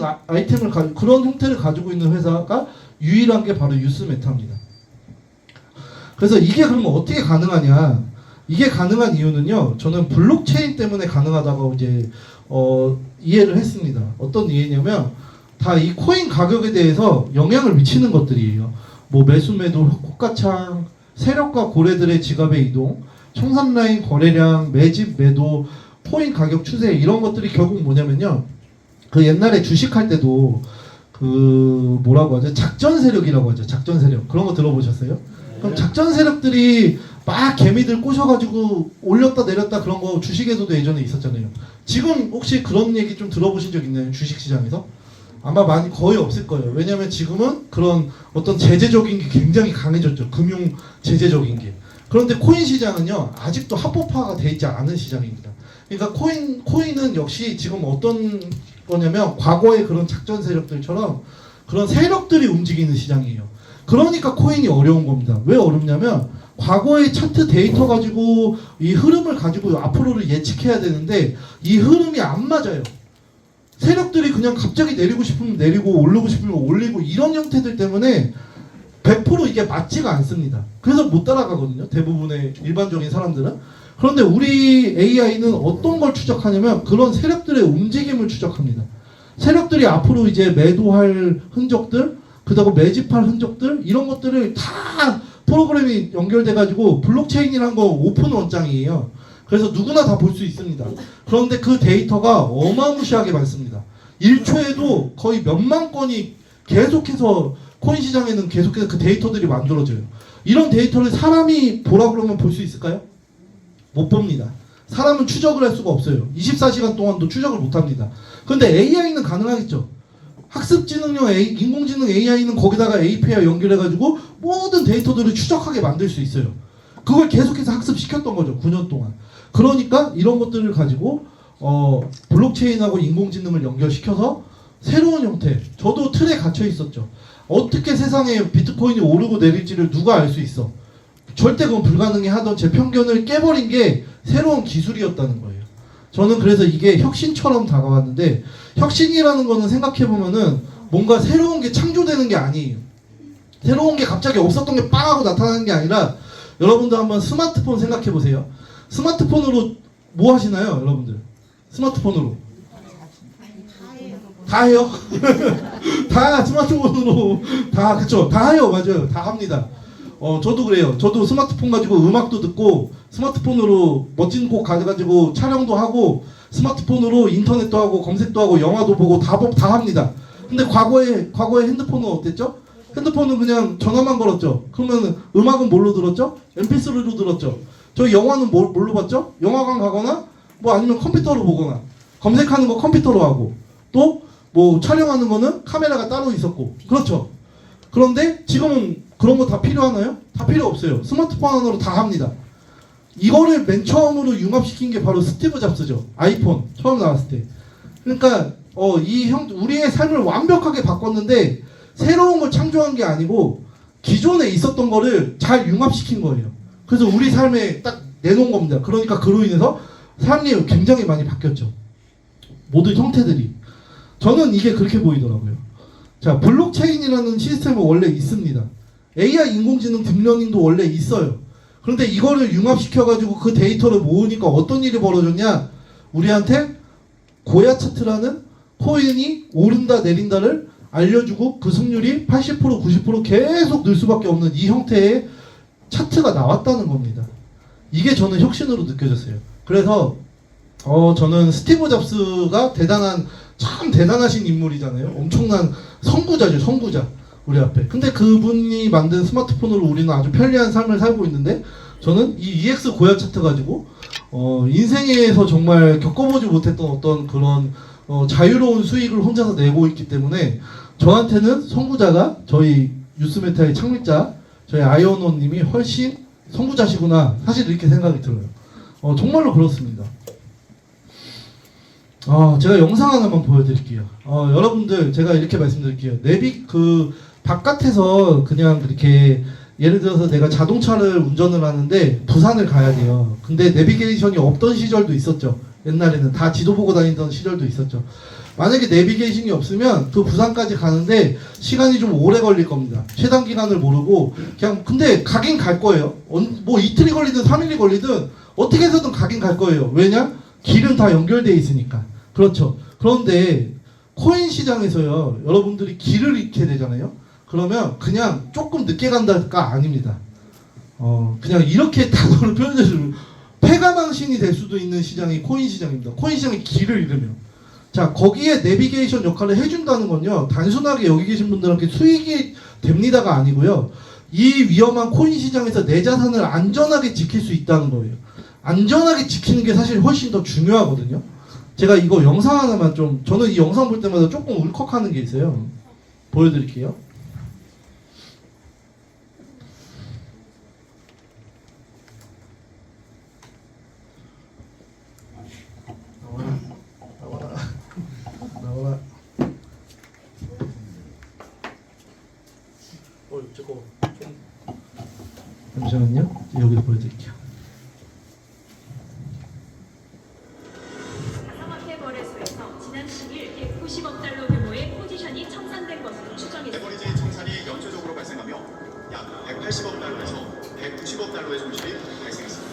Speaker 1: 그런 형태를 가지고 있는 회사가 유일한 게 바로 유스메타입니다. 그래서 이게 그러면 어떻게 가능하냐? 이게 가능한 이유는요, 저는 블록체인 때문에 가능하다고 이제 이해를 했습니다. 어떤 이해냐면, 다 이 코인 가격에 대해서 영향을 미치는 것들이에요. 뭐 매수 매도 호가창, 세력과 고래들의 지갑의 이동, 청산라인 거래량, 매집 매도, 코인 가격 추세, 이런 것들이 결국 뭐냐면요, 그 옛날에 주식할 때도 그 뭐라고 하죠? 작전 세력이라고 하죠. 작전 세력. 그런 거 들어보셨어요? 그럼 작전 세력들이 막 개미들 꼬셔가지고 올렸다 내렸다 그런 거 주식에서도 예전에 있었잖아요. 지금 혹시 그런 얘기 좀 들어보신 적 있나요? 주식시장에서? 아마 많이 거의 없을 거예요. 왜냐하면 지금은 그런 어떤 제재적인 게 굉장히 강해졌죠. 금융 제재적인 게. 그런데 코인 시장은요, 아직도 합법화가 돼 있지 않은 시장입니다. 그러니까 코인은 역시 지금 어떤 거냐면 과거의 그런 작전 세력들처럼 그런 세력들이 움직이는 시장이에요. 그러니까 코인이 어려운 겁니다. 왜 어렵냐면 과거의 차트 데이터 가지고 이 흐름을 가지고 앞으로를 예측해야 되는데 이 흐름이 안 맞아요. 세력들이 그냥 갑자기 내리고 싶으면 내리고 오르고 싶으면 올리고 이런 형태들 때문에 100% 이게 맞지가 않습니다. 그래서 못 따라가거든요, 대부분의 일반적인 사람들은. 그런데 우리 AI는 어떤 걸 추적하냐면 그런 세력들의 움직임을 추적합니다. 세력들이 앞으로 이제 매도할 흔적들, 그다음 매집할 흔적들, 이런 것들을 다 프로그램이 연결돼가지고, 블록체인이란 거 오픈 원장이에요. 그래서 누구나 다 볼 수 있습니다. 그런데 그 데이터가 어마무시하게 많습니다. 1초에도 거의 몇만 건이 계속해서 코인 시장에는 계속해서 그 데이터들이 만들어져요. 이런 데이터를 사람이 보라 그러면 볼 수 있을까요? 못 봅니다. 사람은 추적을 할 수가 없어요. 24시간 동안도 추적을 못 합니다. 그런데 AI는 가능하겠죠. 학습지능형 인공지능 AI는 거기다가 API 연결해가지고 모든 데이터들을 추적하게 만들 수 있어요. 그걸 계속해서 학습시켰던 거죠, 9년 동안. 그러니까 이런 것들을 가지고 블록체인하고 인공지능을 연결시켜서 새로운 형태, 저도 틀에 갇혀 있었죠. 어떻게 세상에 비트코인이 오르고 내릴지를 누가 알 수 있어? 절대 그건 불가능해 하던 제 편견을 깨버린 게 새로운 기술이었다는 거예요. 저는 그래서 이게 혁신처럼 다가왔는데, 혁신이라는 거는 생각해보면은 뭔가 새로운 게 창조되는 게 아니에요. 새로운 게 갑자기 없었던 게 빵 하고 나타나는 게 아니라, 여러분들 한번 스마트폰 생각해보세요. 스마트폰으로 뭐 하시나요, 여러분들? 스마트폰으로. 다 해요. 다 스마트폰으로 다 그쵸 다 해요. 맞아요. 다 합니다. 저도 그래요. 저도 스마트폰 가지고 음악도 듣고 스마트폰으로 멋진 곡 가져가지고 촬영도 하고 스마트폰으로 인터넷도 하고 검색도 하고 영화도 보고 다 합니다. 근데 과거에 핸드폰은 어땠죠? 핸드폰은 그냥 전화만 걸었죠. 그러면 음악은 뭘로 들었죠? MP3로 들었죠. 저희 영화는 뭘로 봤죠? 영화관 가거나 뭐 아니면 컴퓨터로 보거나 검색하는 거 컴퓨터로 하고 또 뭐 촬영하는 거는 카메라가 따로 있었고 그렇죠. 그런데 지금은 그런 거 다 필요하나요? 다 필요 없어요. 스마트폰 하나로 다 합니다. 이거를 맨 처음으로 융합시킨 게 바로 스티브 잡스죠. 아이폰 처음 나왔을 때. 그러니까 우리의 삶을 완벽하게 바꿨는데 새로운 걸 창조한 게 아니고 기존에 있었던 거를 잘 융합시킨 거예요. 그래서 우리 삶에 딱 내놓은 겁니다. 그러니까 그로 인해서 삶이 굉장히 많이 바뀌었죠. 모든 형태들이. 저는 이게 그렇게 보이더라고요. 자, 블록체인이라는 시스템은 원래 있습니다. AI 인공지능 딥러닝도 원래 있어요. 그런데 이거를 융합시켜가지고 그 데이터를 모으니까 어떤 일이 벌어졌냐? 우리한테 고야 차트라는 코인이 오른다 내린다를 알려주고 그 승률이 80% 90% 계속 늘 수밖에 없는 이 형태의 차트가 나왔다는 겁니다. 이게 저는 혁신으로 느껴졌어요. 그래서 저는 스티브 잡스가 참 대단하신 인물이잖아요. 엄청난 선구자죠, 선구자. 우리 앞에. 근데 그분이 만든 스마트폰으로 우리는 아주 편리한 삶을 살고 있는데 저는 이 EX 고야 차트 가지고 인생에서 정말 겪어보지 못했던 어떤 그런 자유로운 수익을 혼자서 내고 있기 때문에 저한테는 선구자가 저희 뉴스메타의 창립자 저희 아이언호님이 훨씬 선구자시구나 사실 이렇게 생각이 들어요. 정말로 그렇습니다. 제가 영상 하나만 보여드릴게요. 여러분들 제가 이렇게 말씀드릴게요. 바깥에서 그냥 그렇게 예를 들어서 내가 자동차를 운전을 하는데 부산을 가야 돼요. 근데 내비게이션이 없던 시절도 있었죠. 옛날에는 다 지도 보고 다니던 시절도 있었죠. 만약에 내비게이션이 없으면 그 부산까지 가는데 시간이 좀 오래 걸릴 겁니다. 최단 기간을 모르고 그냥 근데 가긴 갈 거예요. 뭐 이틀이 걸리든 3일이 걸리든 어떻게 해서든 가긴 갈 거예요. 왜냐? 길은 다 연결되어 있으니까. 그렇죠. 그런데 코인 시장에서요. 여러분들이 길을 잃게 되잖아요. 그러면 그냥 조금 늦게 간다가 아닙니다. 그냥 이렇게 단어로 표현해주면 패가망신이 될 수도 있는 시장이 코인 시장입니다. 코인 시장이 길을 잃으면. 자, 거기에 내비게이션 역할을 해준다는 건요. 단순하게 여기 계신 분들한테 수익이 됩니다가 아니고요. 이 위험한 코인 시장에서 내 자산을 안전하게 지킬 수 있다는 거예요. 안전하게 지키는 게 사실 훨씬 더 중요하거든요. 제가 이거 영상 하나만 저는 이 영상 볼 때마다 조금 울컥하는 게 있어요. 보여드릴게요. 나와라. 저거 잠시만요. 여기서 보여드릴게요.
Speaker 2: 가상화폐 거래소에서 지난 10일 190억 달러 규모의 포지션이 청산된 것으로 추정했습니다.
Speaker 3: 레버리지 청산이 연쇄적으로 발생하며 약 180억 달러에서 190억 달러의 손실이 발생했습니다.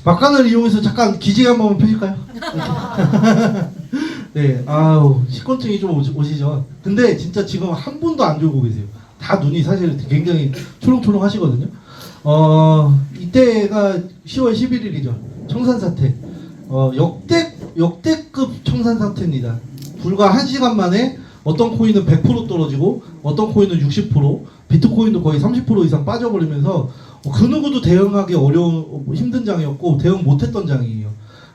Speaker 1: 막간을 이용해서 잠깐 기지개 한 번만 펴실까요? 네, 아우 식곤증이 좀 오시죠. 근데 진짜 지금 한 분도 안 졸고 계세요. 다 눈이 사실 굉장히 초롱초롱 하시거든요. 이때가 10월 11일이죠. 청산 사태. 역대급 청산 사태입니다. 불과 1시간 만에 어떤 코인은 100% 떨어지고 어떤 코인은 60%, 비트코인도 거의 30% 이상 빠져버리면서 그 누구도 대응하기 어려운 힘든 장이었고 대응 못했던 장이에요.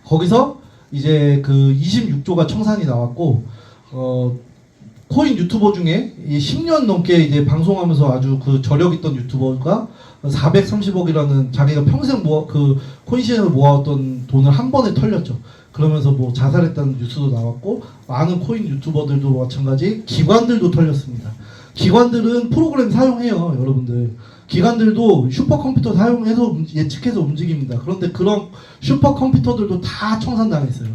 Speaker 1: 거기서 이제 그 26조가 청산이 나왔고 코인 유튜버 중에 10년 넘게 이제 방송하면서 아주 그 저력 있던 유튜버가 430억이라는 자기가 평생 그 코인 시장에서 모아왔던 돈을 한 번에 털렸죠. 그러면서 뭐 자살했다는 뉴스도 나왔고 많은 코인 유튜버들도 마찬가지 기관들도 털렸습니다. 기관들은 프로그램 사용해요, 여러분들. 기관들도 슈퍼컴퓨터 사용해서 예측해서 움직입니다. 그런데 그런 슈퍼컴퓨터들도 다 청산당했어요.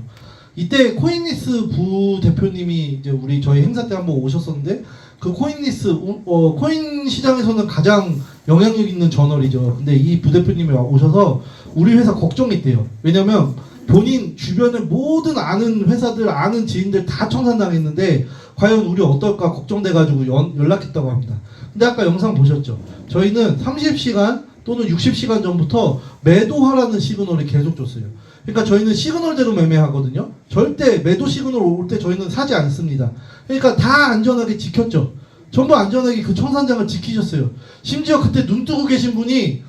Speaker 1: 이때 코인리스 부대표님이 이제 저희 행사 때 한번 오셨었는데 그 코인리스 코인 시장에서는 가장 영향력 있는 저널이죠. 근데 이 부대표님이 오셔서 우리 회사 걱정했대요. 왜냐면 본인 주변의 모든 아는 회사들 아는 지인들 다 청산당했는데 과연 우리 어떨까 걱정돼가지고 연락했다고 합니다. 근데 아까 영상 보셨죠? 저희는 30시간 또는 60시간 전부터 매도하라는 시그널을 계속 줬어요. 그러니까 저희는 시그널대로 매매하거든요. 절대 매도 시그널 올 때 저희는 사지 않습니다. 그러니까 다 안전하게 지켰죠. 전부 안전하게 그 청산장을 지키셨어요. 심지어 그때 눈 뜨고 계신 분이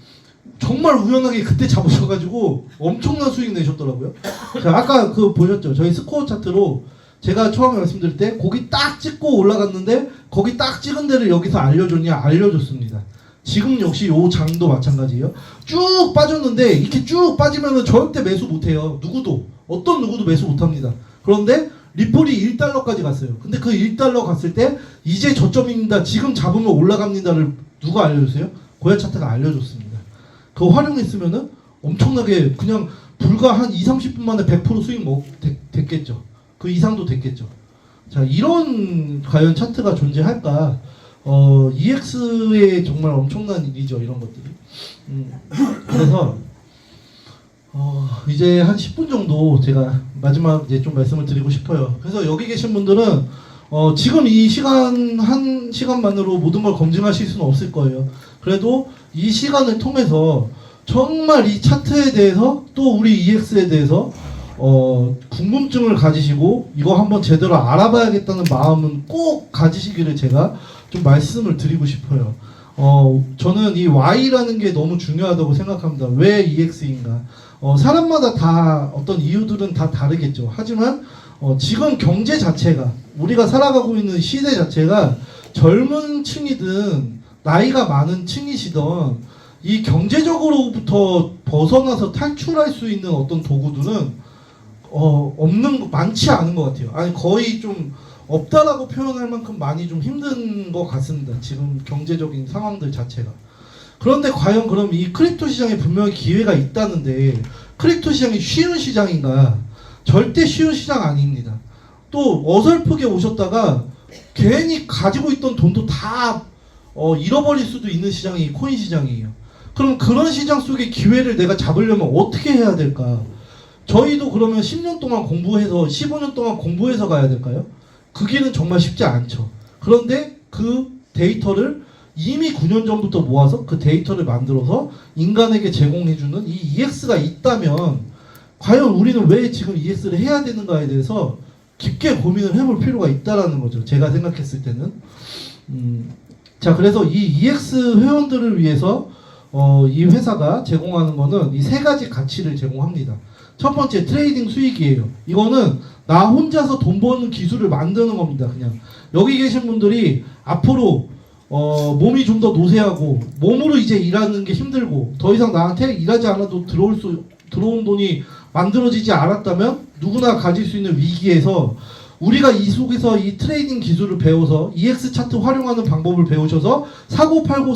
Speaker 1: 정말 우연하게 그때 잡으셔가지고 엄청난 수익 내셨더라고요. 자, 아까 그 보셨죠? 저희 스코어 차트로 제가 처음에 말씀드릴 때 거기 딱 찍고 올라갔는데 거기 딱 찍은 데를 여기서 알려줬냐? 알려줬습니다. 지금 역시 요 장도 마찬가지예요. 쭉 빠졌는데 이렇게 쭉 빠지면은 절대 매수 못해요. 어떤 누구도 매수 못합니다. 그런데 리플이 1달러까지 갔어요. 근데 그 1달러 갔을 때 이제 저점입니다. 지금 잡으면 올라갑니다를 누가 알려줬어요? 고야 차트가 알려줬습니다. 그거 활용했으면은 엄청나게 그냥 불과 한 2-30분 만에 100% 수익 됐겠죠. 그 이상도 됐겠죠. 자, 이런 과연 차트가 존재할까? EX의 정말 엄청난 일이죠, 이런 것들이. 그래서 이제 한 10분 정도 제가 마지막 이제 좀 말씀을 드리고 싶어요. 그래서 여기 계신 분들은 지금 이 시간 한 시간만으로 모든 걸 검증하실 수는 없을 거예요. 그래도 이 시간을 통해서 정말 이 차트에 대해서 또 우리 EX에 대해서 궁금증을 가지시고 이거 한번 제대로 알아봐야겠다는 마음은 꼭 가지시기를 제가 좀 말씀을 드리고 싶어요. 저는 이 Y라는 게 너무 중요하다고 생각합니다. 왜 EX인가? 사람마다 다 어떤 이유들은 다 다르겠죠. 하지만 지금 경제 자체가 우리가 살아가고 있는 시대 자체가 젊은 층이든 나이가 많은 층이시던 이 경제적으로부터 벗어나서 탈출할 수 있는 어떤 도구들은 많지 않은 것 같아요. 아니 거의 좀 없다라고 표현할 만큼 많이 좀 힘든 것 같습니다. 지금 경제적인 상황들 자체가. 그런데 과연 그럼 이 크립토 시장에 분명히 기회가 있다는데 크립토 시장이 쉬운 시장인가? 절대 쉬운 시장 아닙니다. 또 어설프게 오셨다가 괜히 가지고 있던 돈도 다 잃어버릴 수도 있는 시장이 코인 시장이에요. 그럼 그런 시장 속의 기회를 내가 잡으려면 어떻게 해야 될까? 저희도 그러면 10년 동안 공부해서 15년 동안 공부해서 가야 될까요? 그 길은 정말 쉽지 않죠. 그런데 그 데이터를 이미 9년 전부터 모아서 그 데이터를 만들어서 인간에게 제공해주는 이 EX가 있다면 과연 우리는 왜 지금 EX를 해야 되는가에 대해서 깊게 고민을 해볼 필요가 있다라는 거죠. 제가 생각했을 때는. 자, 그래서 이 EX 회원들을 위해서 이 회사가 제공하는 거는 이 세 가지 가치를 제공합니다. 첫 번째, 트레이딩 수익이에요. 이거는 나 혼자서 돈 버는 기술을 만드는 겁니다. 그냥 여기 계신 분들이 앞으로 몸이 좀 더 노쇠하고 몸으로 이제 일하는 게 힘들고 더 이상 나한테 일하지 않아도 들어온 돈이 만들어지지 않았다면 누구나 가질 수 있는 위기에서 우리가 이 속에서 이 트레이딩 기술을 배워서 EX 차트 활용하는 방법을 배우셔서 사고 팔고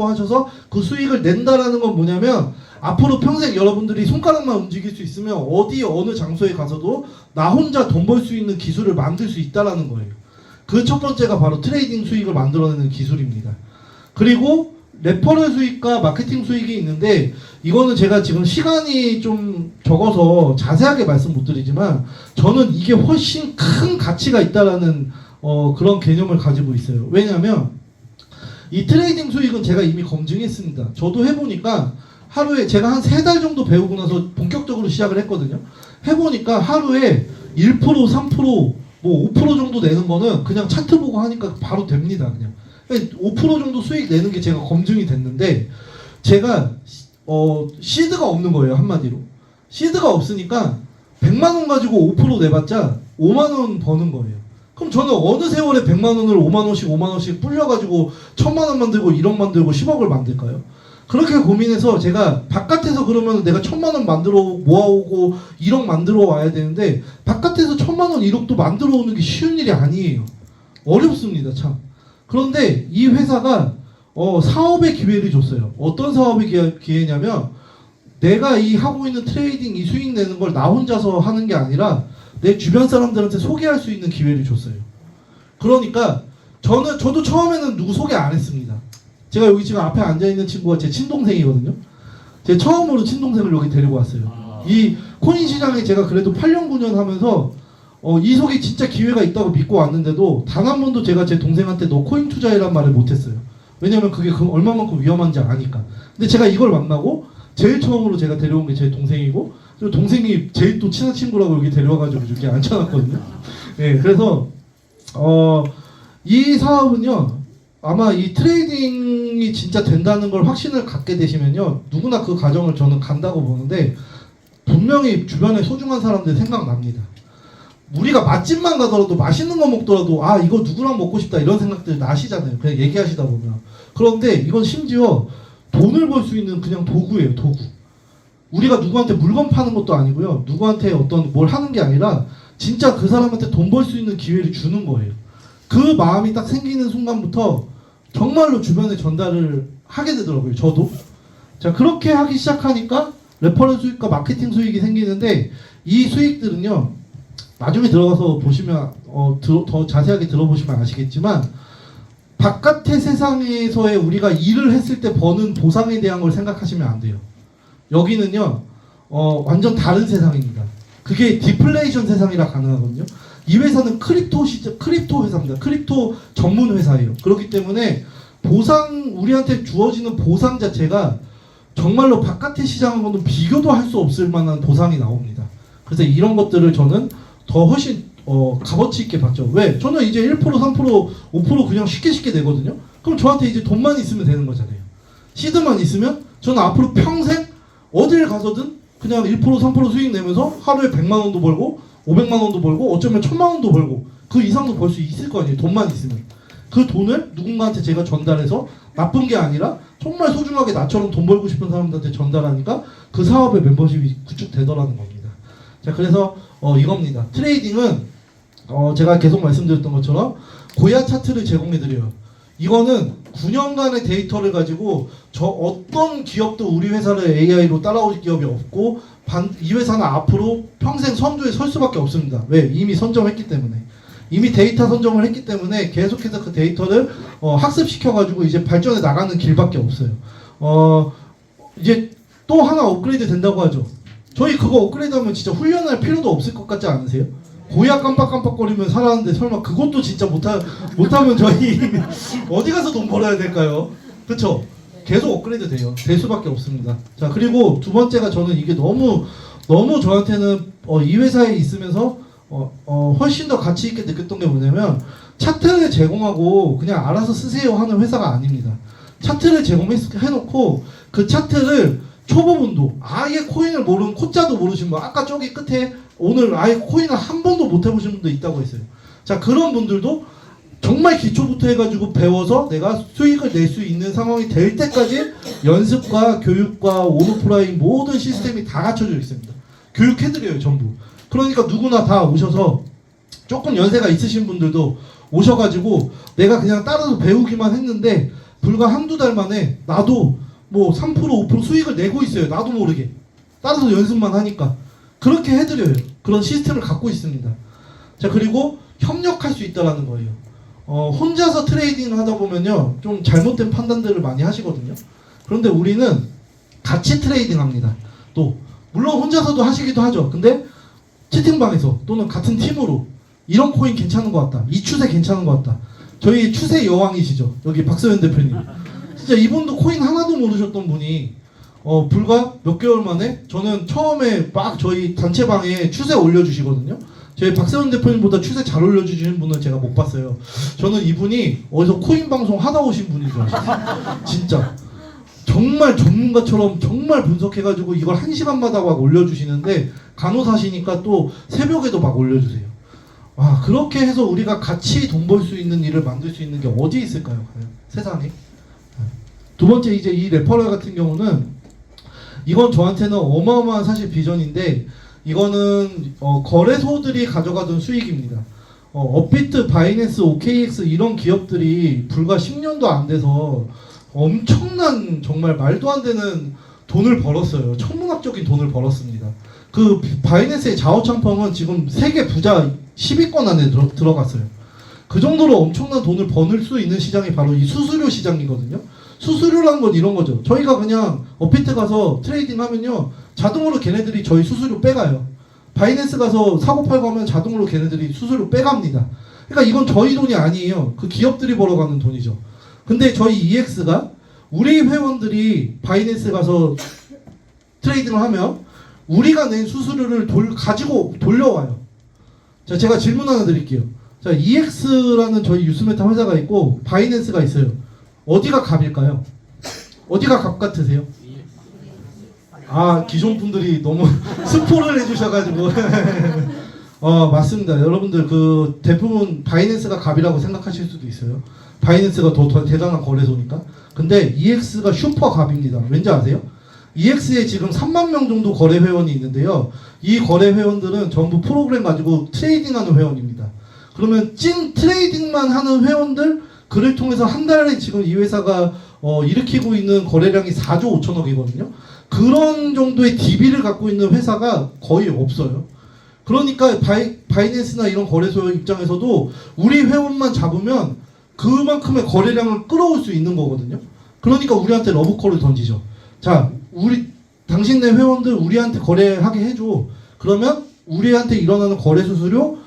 Speaker 1: 하셔서 그 수익을 낸다라는 건 뭐냐면 앞으로 평생 여러분들이 손가락만 움직일 수 있으면 어느 장소에 가서도 나 혼자 돈 벌 수 있는 기술을 만들 수 있다라는 거예요. 그 첫 번째가 바로 트레이딩 수익을 만들어내는 기술입니다. 그리고 레퍼럴 수익과 마케팅 수익이 있는데 이거는 제가 지금 시간이 좀 적어서 자세하게 말씀 못 드리지만 저는 이게 훨씬 큰 가치가 있다라는 그런 개념을 가지고 있어요. 왜냐하면 이 트레이딩 수익은 제가 이미 검증했습니다. 저도 해보니까 하루에 제가 한 3달 정도 배우고 나서 본격적으로 시작을 했거든요. 해보니까 하루에 1%, 3%, 뭐 5% 정도 내는 거는 그냥 차트 보고 하니까 바로 됩니다. 그냥 5% 정도 수익 내는 게 제가 검증이 됐는데 제가 시드가 없는 거예요. 한마디로 시드가 없으니까 100만 원 가지고 5% 내봤자 5만 원 버는 거예요. 그럼 저는 어느 세월에 100만 원을 5만 원씩 5만 원씩 불려가지고 1000만 원 만들고 1억 만들고 10억을 만들까요? 그렇게 고민해서 제가 바깥에서 그러면 내가 1000만 원 만들어 모아오고 1억 만들어 와야 되는데 바깥에서 1000만 원 1억도 만들어 오는 게 쉬운 일이 아니에요. 어렵습니다, 참. 그런데 이 회사가 사업의 기회를 줬어요. 어떤 사업의 기회냐면 내가 이 하고 있는 트레이딩 이 수익 내는 걸 나 혼자서 하는 게 아니라 내 주변 사람들한테 소개할 수 있는 기회를 줬어요. 그러니까 저도 처음에는 누구 소개 안 했습니다. 제가 여기 지금 앞에 앉아있는 친구가 제 친동생이거든요. 제 처음으로 친동생을 여기 데리고 왔어요. 이 코인 시장에 제가 그래도 8년 9년 하면서 이 속에 진짜 기회가 있다고 믿고 왔는데도 단 한 번도 제가 제 동생한테 너 코인 투자해란 말을 못했어요. 왜냐면 그게 얼마만큼 위험한지 아니까. 근데 제가 이걸 만나고 제일 처음으로 제가 데려온 게 제 동생이고 그리고 동생이 제일 또 친한 친구라고 여기 데려와가지고 이렇게 앉혀놨거든요. 네, 그래서 이 사업은요 아마 이 트레이딩이 진짜 된다는 걸 확신을 갖게 되시면요 누구나 그 과정을 저는 간다고 보는데 분명히 주변에 소중한 사람들 생각납니다. 우리가 맛집만 가더라도 맛있는 거 먹더라도 아 이거 누구랑 먹고 싶다 이런 생각들 나시잖아요. 그냥 얘기하시다 보면. 그런데 이건 심지어 돈을 벌 수 있는 그냥 도구예요. 도구. 우리가 누구한테 물건 파는 것도 아니고요. 누구한테 어떤 뭘 하는 게 아니라 진짜 그 사람한테 돈 벌 수 있는 기회를 주는 거예요. 그 마음이 딱 생기는 순간부터 정말로 주변에 전달을 하게 되더라고요. 저도. 자 그렇게 하기 시작하니까 레퍼럴 수익과 마케팅 수익이 생기는데 이 수익들은요. 나중에 들어가서 보시면 더 자세하게 들어보시면 아시겠지만 바깥의 세상에서의 우리가 일을 했을 때 버는 보상에 대한 걸 생각하시면 안 돼요. 여기는요 완전 다른 세상입니다. 그게 디플레이션 세상이라 가능하거든요. 이 회사는 크립토 회사입니다. 크립토 전문 회사예요. 그렇기 때문에 우리한테 주어지는 보상 자체가 정말로 바깥의 시장하고는 비교도 할 수 없을 만한 보상이 나옵니다. 그래서 이런 것들을 저는 더 훨씬 값어치 있게 봤죠. 왜? 저는 이제 1%, 3%, 5% 그냥 쉽게 내거든요. 그럼 저한테 이제 돈만 있으면 되는 거잖아요. 시드만 있으면 저는 앞으로 평생 어딜 가서든 그냥 1%, 3% 수익 내면서 하루에 100만 원도 벌고 500만 원도 벌고 어쩌면 1000만 원도 벌고 그 이상도 벌 수 있을 거 아니에요. 돈만 있으면. 그 돈을 누군가한테 제가 전달해서 나쁜 게 아니라 정말 소중하게 나처럼 돈 벌고 싶은 사람들한테 전달하니까 그 사업의 멤버십이 구축되더라는 겁니다. 자 그래서 이겁니다. 트레이딩은 제가 계속 말씀드렸던 것처럼 고야 차트를 제공해드려요. 이거는 9년간의 데이터를 가지고 저 어떤 기업도 우리 회사를 AI로 따라올 기업이 없고 이 회사는 앞으로 평생 선두에 설 수밖에 없습니다. 왜? 이미 선점했기 때문에. 이미 데이터 선점을 했기 때문에 계속해서 그 데이터를 학습시켜가지고 이제 발전해 나가는 길밖에 없어요. 이제 또 하나 업그레이드 된다고 하죠. 저희 그거 업그레이드하면 진짜 훈련할 필요도 없을 것 같지 않으세요? 고야 깜빡깜빡거리면 살았는데 설마 그것도 진짜 못하면 저희 어디 가서 돈 벌어야 될까요? 그쵸? 계속 업그레이드 돼요. 될 수밖에 없습니다. 자 그리고 두 번째가 저는 이게 너무 저한테는 이 회사에 있으면서 훨씬 더 가치 있게 느꼈던 게 뭐냐면 차트를 제공하고 그냥 알아서 쓰세요 하는 회사가 아닙니다. 차트를 제공해놓고 그 차트를 초보분도 아예 코인을 모르는 코자도 모르신 분 아까 저기 끝에 오늘 아예 코인을 한 번도 못 해보신 분도 있다고 했어요. 자 그런 분들도 정말 기초부터 해가지고 배워서 내가 수익을 낼 수 있는 상황이 될 때까지 연습과 교육과 온오프라인 모든 시스템이 다 갖춰져 있습니다. 교육해드려요 전부. 그러니까 누구나 다 오셔서 조금 연세가 있으신 분들도 오셔가지고 내가 그냥 따라서 배우기만 했는데 불과 한두 달 만에 나도 뭐 3% 5% 수익을 내고 있어요. 나도 모르게 따라서 연습만 하니까 그렇게 해드려요. 그런 시스템을 갖고 있습니다. 자 그리고 협력할 수 있다라는 거예요. 혼자서 트레이딩 하다 보면요 좀 잘못된 판단들을 많이 하시거든요. 그런데 우리는 같이 트레이딩 합니다. 또 물론 혼자서도 하시기도 하죠. 근데 채팅방에서 또는 같은 팀으로 이런 코인 괜찮은 것 같다, 이 추세 괜찮은 것 같다. 저희 추세 여왕이시죠, 여기 박서연 대표님. 진짜 이분도 코인 하나도 모르셨던 분이 불과 몇 개월 만에, 저는 처음에 막 저희 단체방에 추세 올려주시거든요. 저희 박세훈 대표님보다 추세 잘 올려주시는 분은 제가 못 봤어요. 저는 이분이 어디서 코인 방송 하다 오신 분인 줄 알았어요. 진짜 정말 전문가처럼 정말 분석해가지고 이걸 1시간마다 막 올려주시는데, 간호사시니까 또 새벽에도 막 올려주세요. 와, 그렇게 해서 우리가 같이 돈 벌 수 있는 일을 만들 수 있는 게 어디 있을까요? 과연 세상에. 두 번째, 이제 이 레퍼럴 같은 경우는 이건 저한테는 어마어마한 사실 비전인데, 이거는 거래소들이 가져가던 수익입니다. 업비트, 바이낸스, OKX 이런 기업들이 불과 10년도 안 돼서 엄청난, 정말 말도 안 되는 돈을 벌었어요. 천문학적인 돈을 벌었습니다. 그 바이낸스의 자오창펑은 지금 세계 부자 10위권 안에 들어갔어요. 그 정도로 엄청난 돈을 버는 수 있는 시장이 바로 이 수수료 시장이거든요. 수수료라는 건 이런 거죠. 저희가 그냥 업비트 가서 트레이딩 하면요, 자동으로 걔네들이 저희 수수료 빼가요. 바이낸스 가서 사고 팔고 하면 자동으로 걔네들이 수수료 빼갑니다. 그러니까 이건 저희 돈이 아니에요. 그 기업들이 벌어가는 돈이죠. 근데 저희 EX가 우리 회원들이 바이낸스 가서 트레이딩을 하면 우리가 낸 수수료를 가지고 돌려와요. 자, 제가 질문 하나 드릴게요. 자, EX라는 저희 유스메타 회사가 있고 바이낸스가 있어요. 어디가 갑일까요? 어디가 갑 같으세요? 아, 기존 분들이 너무 스포를 해주셔가지고. 맞습니다. 여러분들 그 대부분 바이낸스가 갑이라고 생각하실 수도 있어요. 바이낸스가 더 대단한 거래소니까. 근데 EX가 슈퍼 갑입니다. 왠지 아세요? EX에 지금 3만 명 정도 거래 회원이 있는데요. 이 거래 회원들은 전부 프로그램 가지고 트레이딩하는 회원입니다. 그러면 찐 트레이딩만 하는 회원들, 그를 통해서 한 달에 지금 이 회사가 일으키고 있는 거래량이 4조 5천억이거든요. 그런 정도의 DB를 갖고 있는 회사가 거의 없어요. 그러니까 바이낸스나 이런 거래소 입장에서도 우리 회원만 잡으면 그만큼의 거래량을 끌어올 수 있는 거거든요. 그러니까 우리한테 러브콜을 던지죠. 자, 당신네 회원들 우리한테 거래하게 해줘. 그러면 우리한테 일어나는 거래 수수료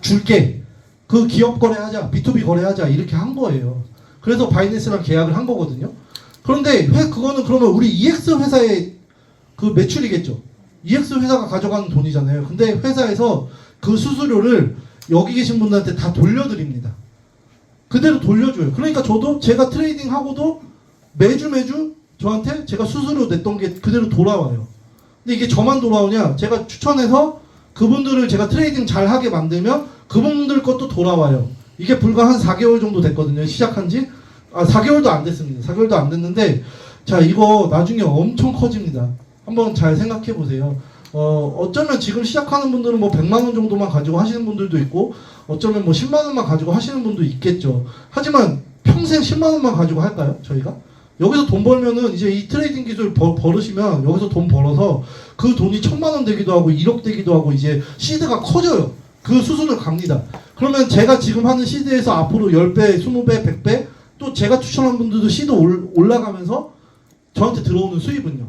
Speaker 1: 줄게. 그 기업 거래하자, B2B 거래하자, 이렇게 한 거예요. 그래서 바이낸스랑 계약을 한 거거든요. 그런데 그거는 그러면 우리 EX 회사의 그 매출이겠죠. EX 회사가 가져가는 돈이잖아요. 근데 회사에서 그 수수료를 여기 계신 분들한테 다 돌려드립니다. 그대로 돌려줘요. 그러니까 저도 제가 트레이딩 하고도 매주 저한테 제가 수수료 냈던 게 그대로 돌아와요. 근데 이게 저만 돌아오냐? 제가 추천해서 그분들을 제가 트레이딩 잘 하게 만들면 그분들 것도 돌아와요. 이게 불과 한 4개월 정도 됐거든요. 시작한 지. 4개월도 안 됐습니다. 4개월도 안 됐는데, 자, 이거 나중에 엄청 커집니다. 한번 잘 생각해 보세요. 어쩌면 지금 시작하는 분들은 뭐 100만 원 정도만 가지고 하시는 분들도 있고, 어쩌면 뭐 10만 원만 가지고 하시는 분도 있겠죠. 하지만 평생 10만 원만 가지고 할까요? 저희가? 여기서 돈 벌면은 이제 이 트레이딩 기술 버르시면 여기서 돈 벌어서 그 돈이 1000만 원 되기도 하고 1억 되기도 하고 이제 시드가 커져요. 그 수순을 갑니다. 그러면 제가 지금 하는 시드에서 앞으로 10배, 20배, 100배, 또 제가 추천한 분들도 시드 올라가면서 저한테 들어오는 수입은요.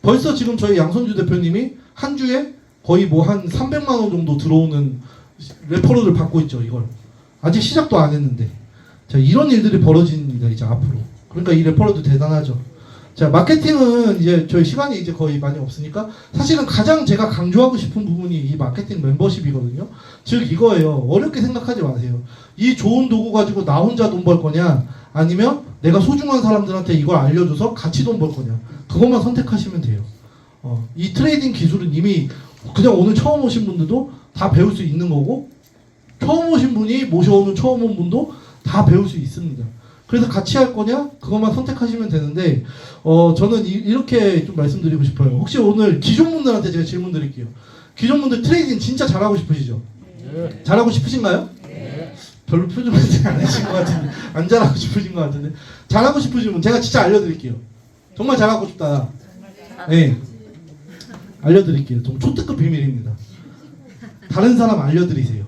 Speaker 1: 벌써 지금 저희 양선주 대표님이 한 주에 거의 뭐 한 300만 원 정도 들어오는 레퍼럴을 받고 있죠. 이걸 아직 시작도 안 했는데. 자, 이런 일들이 벌어집니다. 이제 앞으로. 그러니까 이 레퍼럴도 대단하죠. 자, 마케팅은 이제 저희 시간이 이제 거의 많이 없으니까 사실은 가장 제가 강조하고 싶은 부분이 이 마케팅 멤버십이거든요. 즉 이거예요. 어렵게 생각하지 마세요. 이 좋은 도구 가지고 나 혼자 돈 벌 거냐, 아니면 내가 소중한 사람들한테 이걸 알려줘서 같이 돈 벌 거냐, 그것만 선택하시면 돼요. 이 트레이딩 기술은 이미 그냥 오늘 처음 오신 분들도 다 배울 수 있는 거고, 처음 오신 분이 모셔오는 처음 온 분도 다 배울 수 있습니다. 그래서 같이 할 거냐? 그것만 선택하시면 되는데, 저는 이렇게 좀 말씀드리고 싶어요. 혹시 오늘 기존 분들한테 제가 질문 드릴게요. 기존 분들 트레이딩 진짜 잘하고 싶으시죠? 네. 잘하고 싶으신가요? 네. 별로 표정이 안 하신 것 같은데, 안 잘하고 싶으신 것 같은데. 잘하고 싶으신 분, 제가 진짜 알려드릴게요. 정말 잘하고 싶다. 네. 알려드릴게요. 좀 초특급 비밀입니다. 다른 사람 알려드리세요.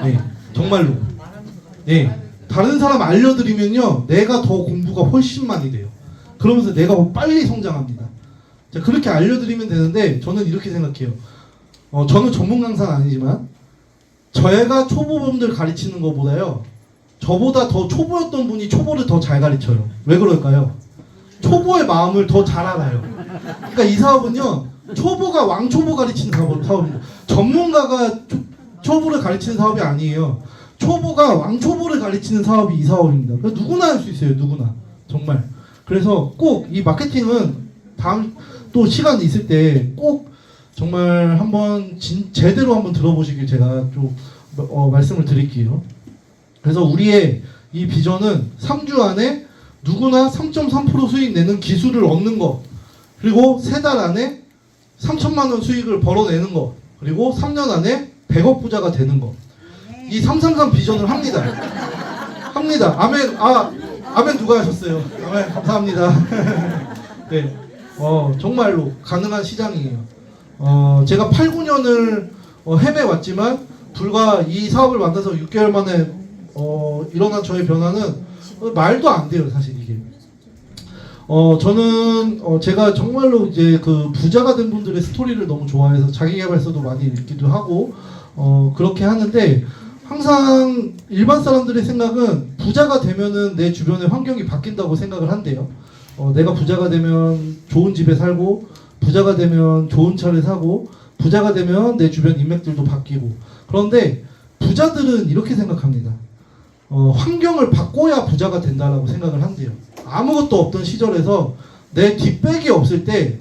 Speaker 1: 네. 정말로. 예, 다른 사람 알려드리면요, 내가 더 공부가 훨씬 많이 돼요. 그러면서 내가 빨리 성장합니다. 자, 그렇게 알려드리면 되는데 저는 이렇게 생각해요. 저는 전문 강사는 아니지만 저희가 초보분들 가르치는 것보다요, 저보다 더 초보였던 분이 초보를 더 잘 가르쳐요. 왜 그럴까요? 초보의 마음을 더 잘 알아요. 그러니까 이 사업은요, 초보가 왕초보 가르치는 사업입니다. 전문가가 초보를 가르치는 사업이 아니에요. 초보가 왕초보를 가르치는 사업이 이 사업입니다. 그러니까 누구나 할 수 있어요. 누구나. 정말. 그래서 꼭 이 마케팅은 다음 또 시간 있을 때 꼭 정말 한번 제대로 한번 들어보시길 제가 좀 말씀을 드릴게요. 그래서 우리의 이 비전은 3주 안에 누구나 3.3% 수익 내는 기술을 얻는 것, 그리고 3달 안에 3천만 원 수익을 벌어내는 것, 그리고 3년 안에 100억 부자가 되는 것. 이 333 비전을 합니다. 합니다. 아멘. 아멘 누가 하셨어요? 아멘. 감사합니다. 네. 정말로 가능한 시장이에요. 제가 8, 9년을 헤매왔지만 불과 이 사업을 만나서 6개월 만에 일어난 저의 변화는 말도 안 돼요, 사실 이게. 저는 제가 정말로 이제 그 부자가 된 분들의 스토리를 너무 좋아해서 자기계발서도 많이 읽기도 하고 그렇게 하는데, 항상 일반 사람들의 생각은 부자가 되면은 내 주변의 환경이 바뀐다고 생각을 한대요. 내가 부자가 되면 좋은 집에 살고, 부자가 되면 좋은 차를 사고, 부자가 되면 내 주변 인맥들도 바뀌고. 그런데 부자들은 이렇게 생각합니다. 환경을 바꿔야 부자가 된다라고 생각을 한대요. 아무것도 없던 시절에서 내 뒷백이 없을 때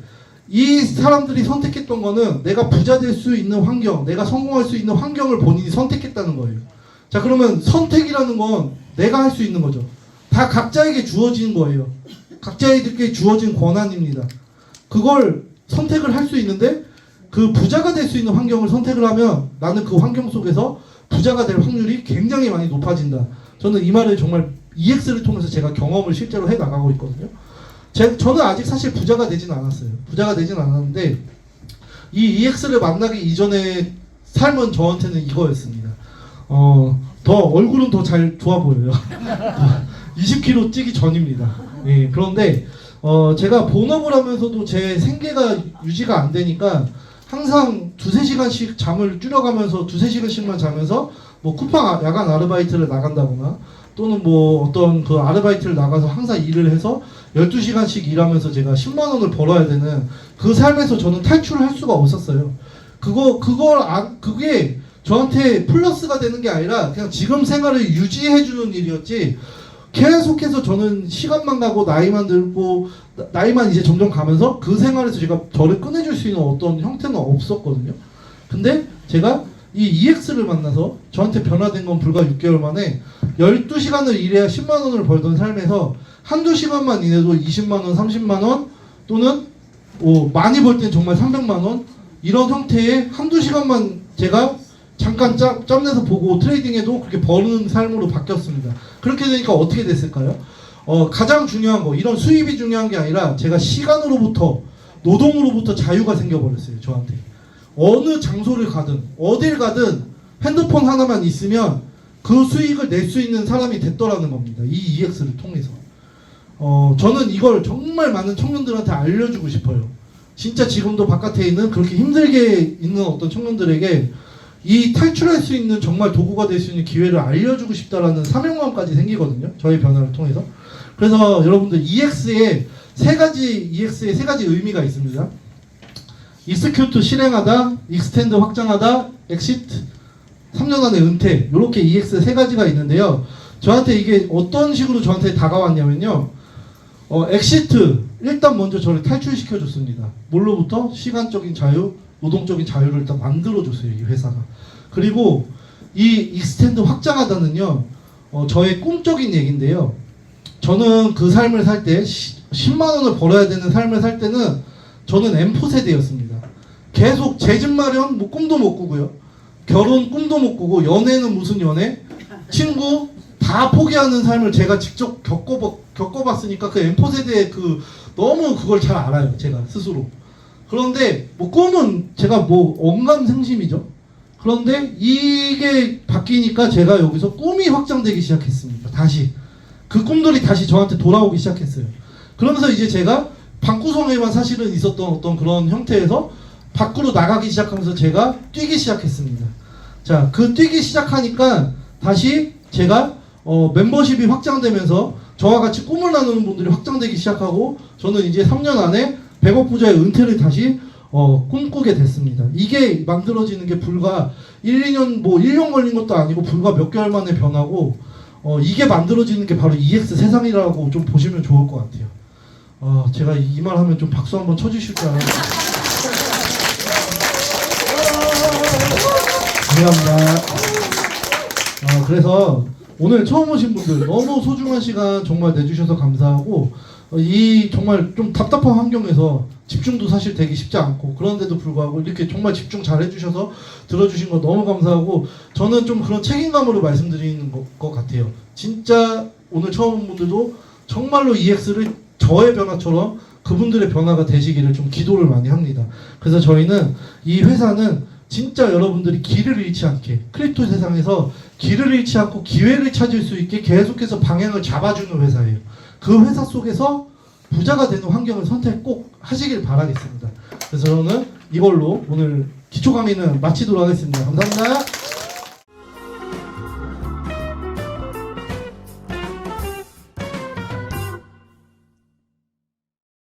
Speaker 1: 이 사람들이 선택했던 거는 내가 부자 될 수 있는 환경, 내가 성공할 수 있는 환경을 본인이 선택했다는 거예요. 자, 그러면 선택이라는 건 내가 할 수 있는 거죠. 다 각자에게 주어진 거예요. 각자에게 주어진 권한입니다. 그걸 선택을 할 수 있는데, 그 부자가 될 수 있는 환경을 선택을 하면 나는 그 환경 속에서 부자가 될 확률이 굉장히 많이 높아진다. 저는 이 말을 정말 EX를 통해서 제가 경험을 실제로 해 나가고 있거든요. 저는 아직 사실 부자가 되진 않았어요. 부자가 되진 않았는데, 이 EX를 만나기 이전의 삶은 저한테는 이거였습니다. 더 얼굴은 더 잘 좋아 보여요. 20kg 찌기 전입니다. 예, 그런데 제가 본업을 하면서도 제 생계가 유지가 안 되니까 항상 2-3시간씩 잠을 줄여가면서 2-3시간씩만 자면서 뭐 쿠팡 야간 아르바이트를 나간다거나, 또는 뭐 어떤 그 아르바이트를 나가서 항상 일을 해서 12시간씩 일하면서 제가 10만 원을 벌어야 되는 그 삶에서 저는 탈출을 할 수가 없었어요. 그게 저한테 플러스가 되는 게 아니라 그냥 지금 생활을 유지해주는 일이었지, 계속해서 저는 시간만 가고 나이만 들고 나이만 이제 점점 가면서 그 생활에서 제가 저를 꺼내줄 수 있는 어떤 형태는 없었거든요. 근데 제가 이 EX를 만나서 저한테 변화된 건 불과 6개월 만에 12시간을 일해야 10만 원을 벌던 삶에서 한두 시간만 일해도 20만 원, 30만 원, 또는 많이 벌 땐 정말 300만 원, 이런 형태의 한두 시간만 제가 잠깐 짬내서 보고 트레이딩해도 그렇게 버는 삶으로 바뀌었습니다. 그렇게 되니까 어떻게 됐을까요? 가장 중요한 거, 이런 수입이 중요한 게 아니라 제가 시간으로부터, 노동으로부터 자유가 생겨버렸어요, 저한테. 어느 장소를 가든 어딜 가든 핸드폰 하나만 있으면 그 수익을 낼 수 있는 사람이 됐더라는 겁니다. 이 EX를 통해서. 저는 이걸 정말 많은 청년들한테 알려주고 싶어요. 진짜 지금도 바깥에 있는 그렇게 힘들게 있는 어떤 청년들에게 이 탈출할 수 있는 정말 도구가 될 수 있는 기회를 알려주고 싶다라는 사명감까지 생기거든요. 저의 변화를 통해서. 그래서 여러분들 EX의 세 가지 의미가 있습니다. 익스큐트 실행하다, 익스텐드 확장하다, 엑시트 3년 안에 은퇴, 이렇게 EX 세 가지가 있는데요. 저한테 이게 어떤 식으로 저한테 다가왔냐면요. 엑시트, 일단 먼저 저를 탈출시켜 줬습니다. 뭘로부터? 시간적인 자유, 노동적인 자유를 일단 만들어줬어요, 이 회사가. 그리고 이 익스텐드 확장하다는요, 저의 꿈적인 얘기인데요. 저는 그 삶을 살 때 10만 원을 벌어야 되는 삶을 살 때는 저는 M4 세대였습니다. 계속 제 집 마련 뭐 꿈도 못 꾸고요. 결혼 꿈도 못 꾸고, 연애는 무슨 연애? 친구 다 포기하는 삶을 제가 직접 겪어봤으니까 그 M4 세대의 너무 그걸 잘 알아요, 제가 스스로. 그런데 뭐 꿈은 제가 뭐 언감생심이죠. 그런데 이게 바뀌니까 제가 여기서 꿈이 확장되기 시작했습니다. 다시 그 꿈들이 다시 저한테 돌아오기 시작했어요. 그러면서 이제 제가 방구석에만 사실은 있었던 어떤 그런 형태에서 밖으로 나가기 시작하면서 제가 뛰기 시작했습니다. 자, 그 뛰기 시작하니까 다시 제가 멤버십이 확장되면서 저와 같이 꿈을 나누는 분들이 확장되기 시작하고 저는 이제 3년 안에 100억 부자의 은퇴를 다시 꿈꾸게 됐습니다. 이게 만들어지는 게 불과 1, 1년 걸린 것도 아니고 불과 몇 개월 만에 변하고 이게 만들어지는 게 바로 EX 세상이라고 좀 보시면 좋을 것 같아요. 제가 이 말 하면 좀 박수 한번 쳐주실 줄 알았는데 감사합니다. 그래서 오늘 처음 오신 분들 너무 소중한 시간 정말 내주셔서 감사하고 이 정말 좀 답답한 환경에서 집중도 사실 되기 쉽지 않고 그런데도 불구하고 이렇게 정말 집중 잘 해주셔서 들어주신 거 너무 감사하고 저는 좀 그런 책임감으로 말씀드리는 것 같아요. 진짜 오늘 처음 온 분들도 정말로 EX를 저의 변화처럼 그분들의 변화가 되시기를 좀 기도를 많이 합니다. 그래서 저희는 이 회사는 진짜 여러분들이 길을 잃지 않게 크립토 세상에서 길을 잃지 않고 기회를 찾을 수 있게 계속해서 방향을 잡아주는 회사예요. 그 회사 속에서 부자가 되는 환경을 선택 꼭 하시길 바라겠습니다. 그래서 저는 이걸로 오늘 기초 강의는 마치도록 하겠습니다. 감사합니다.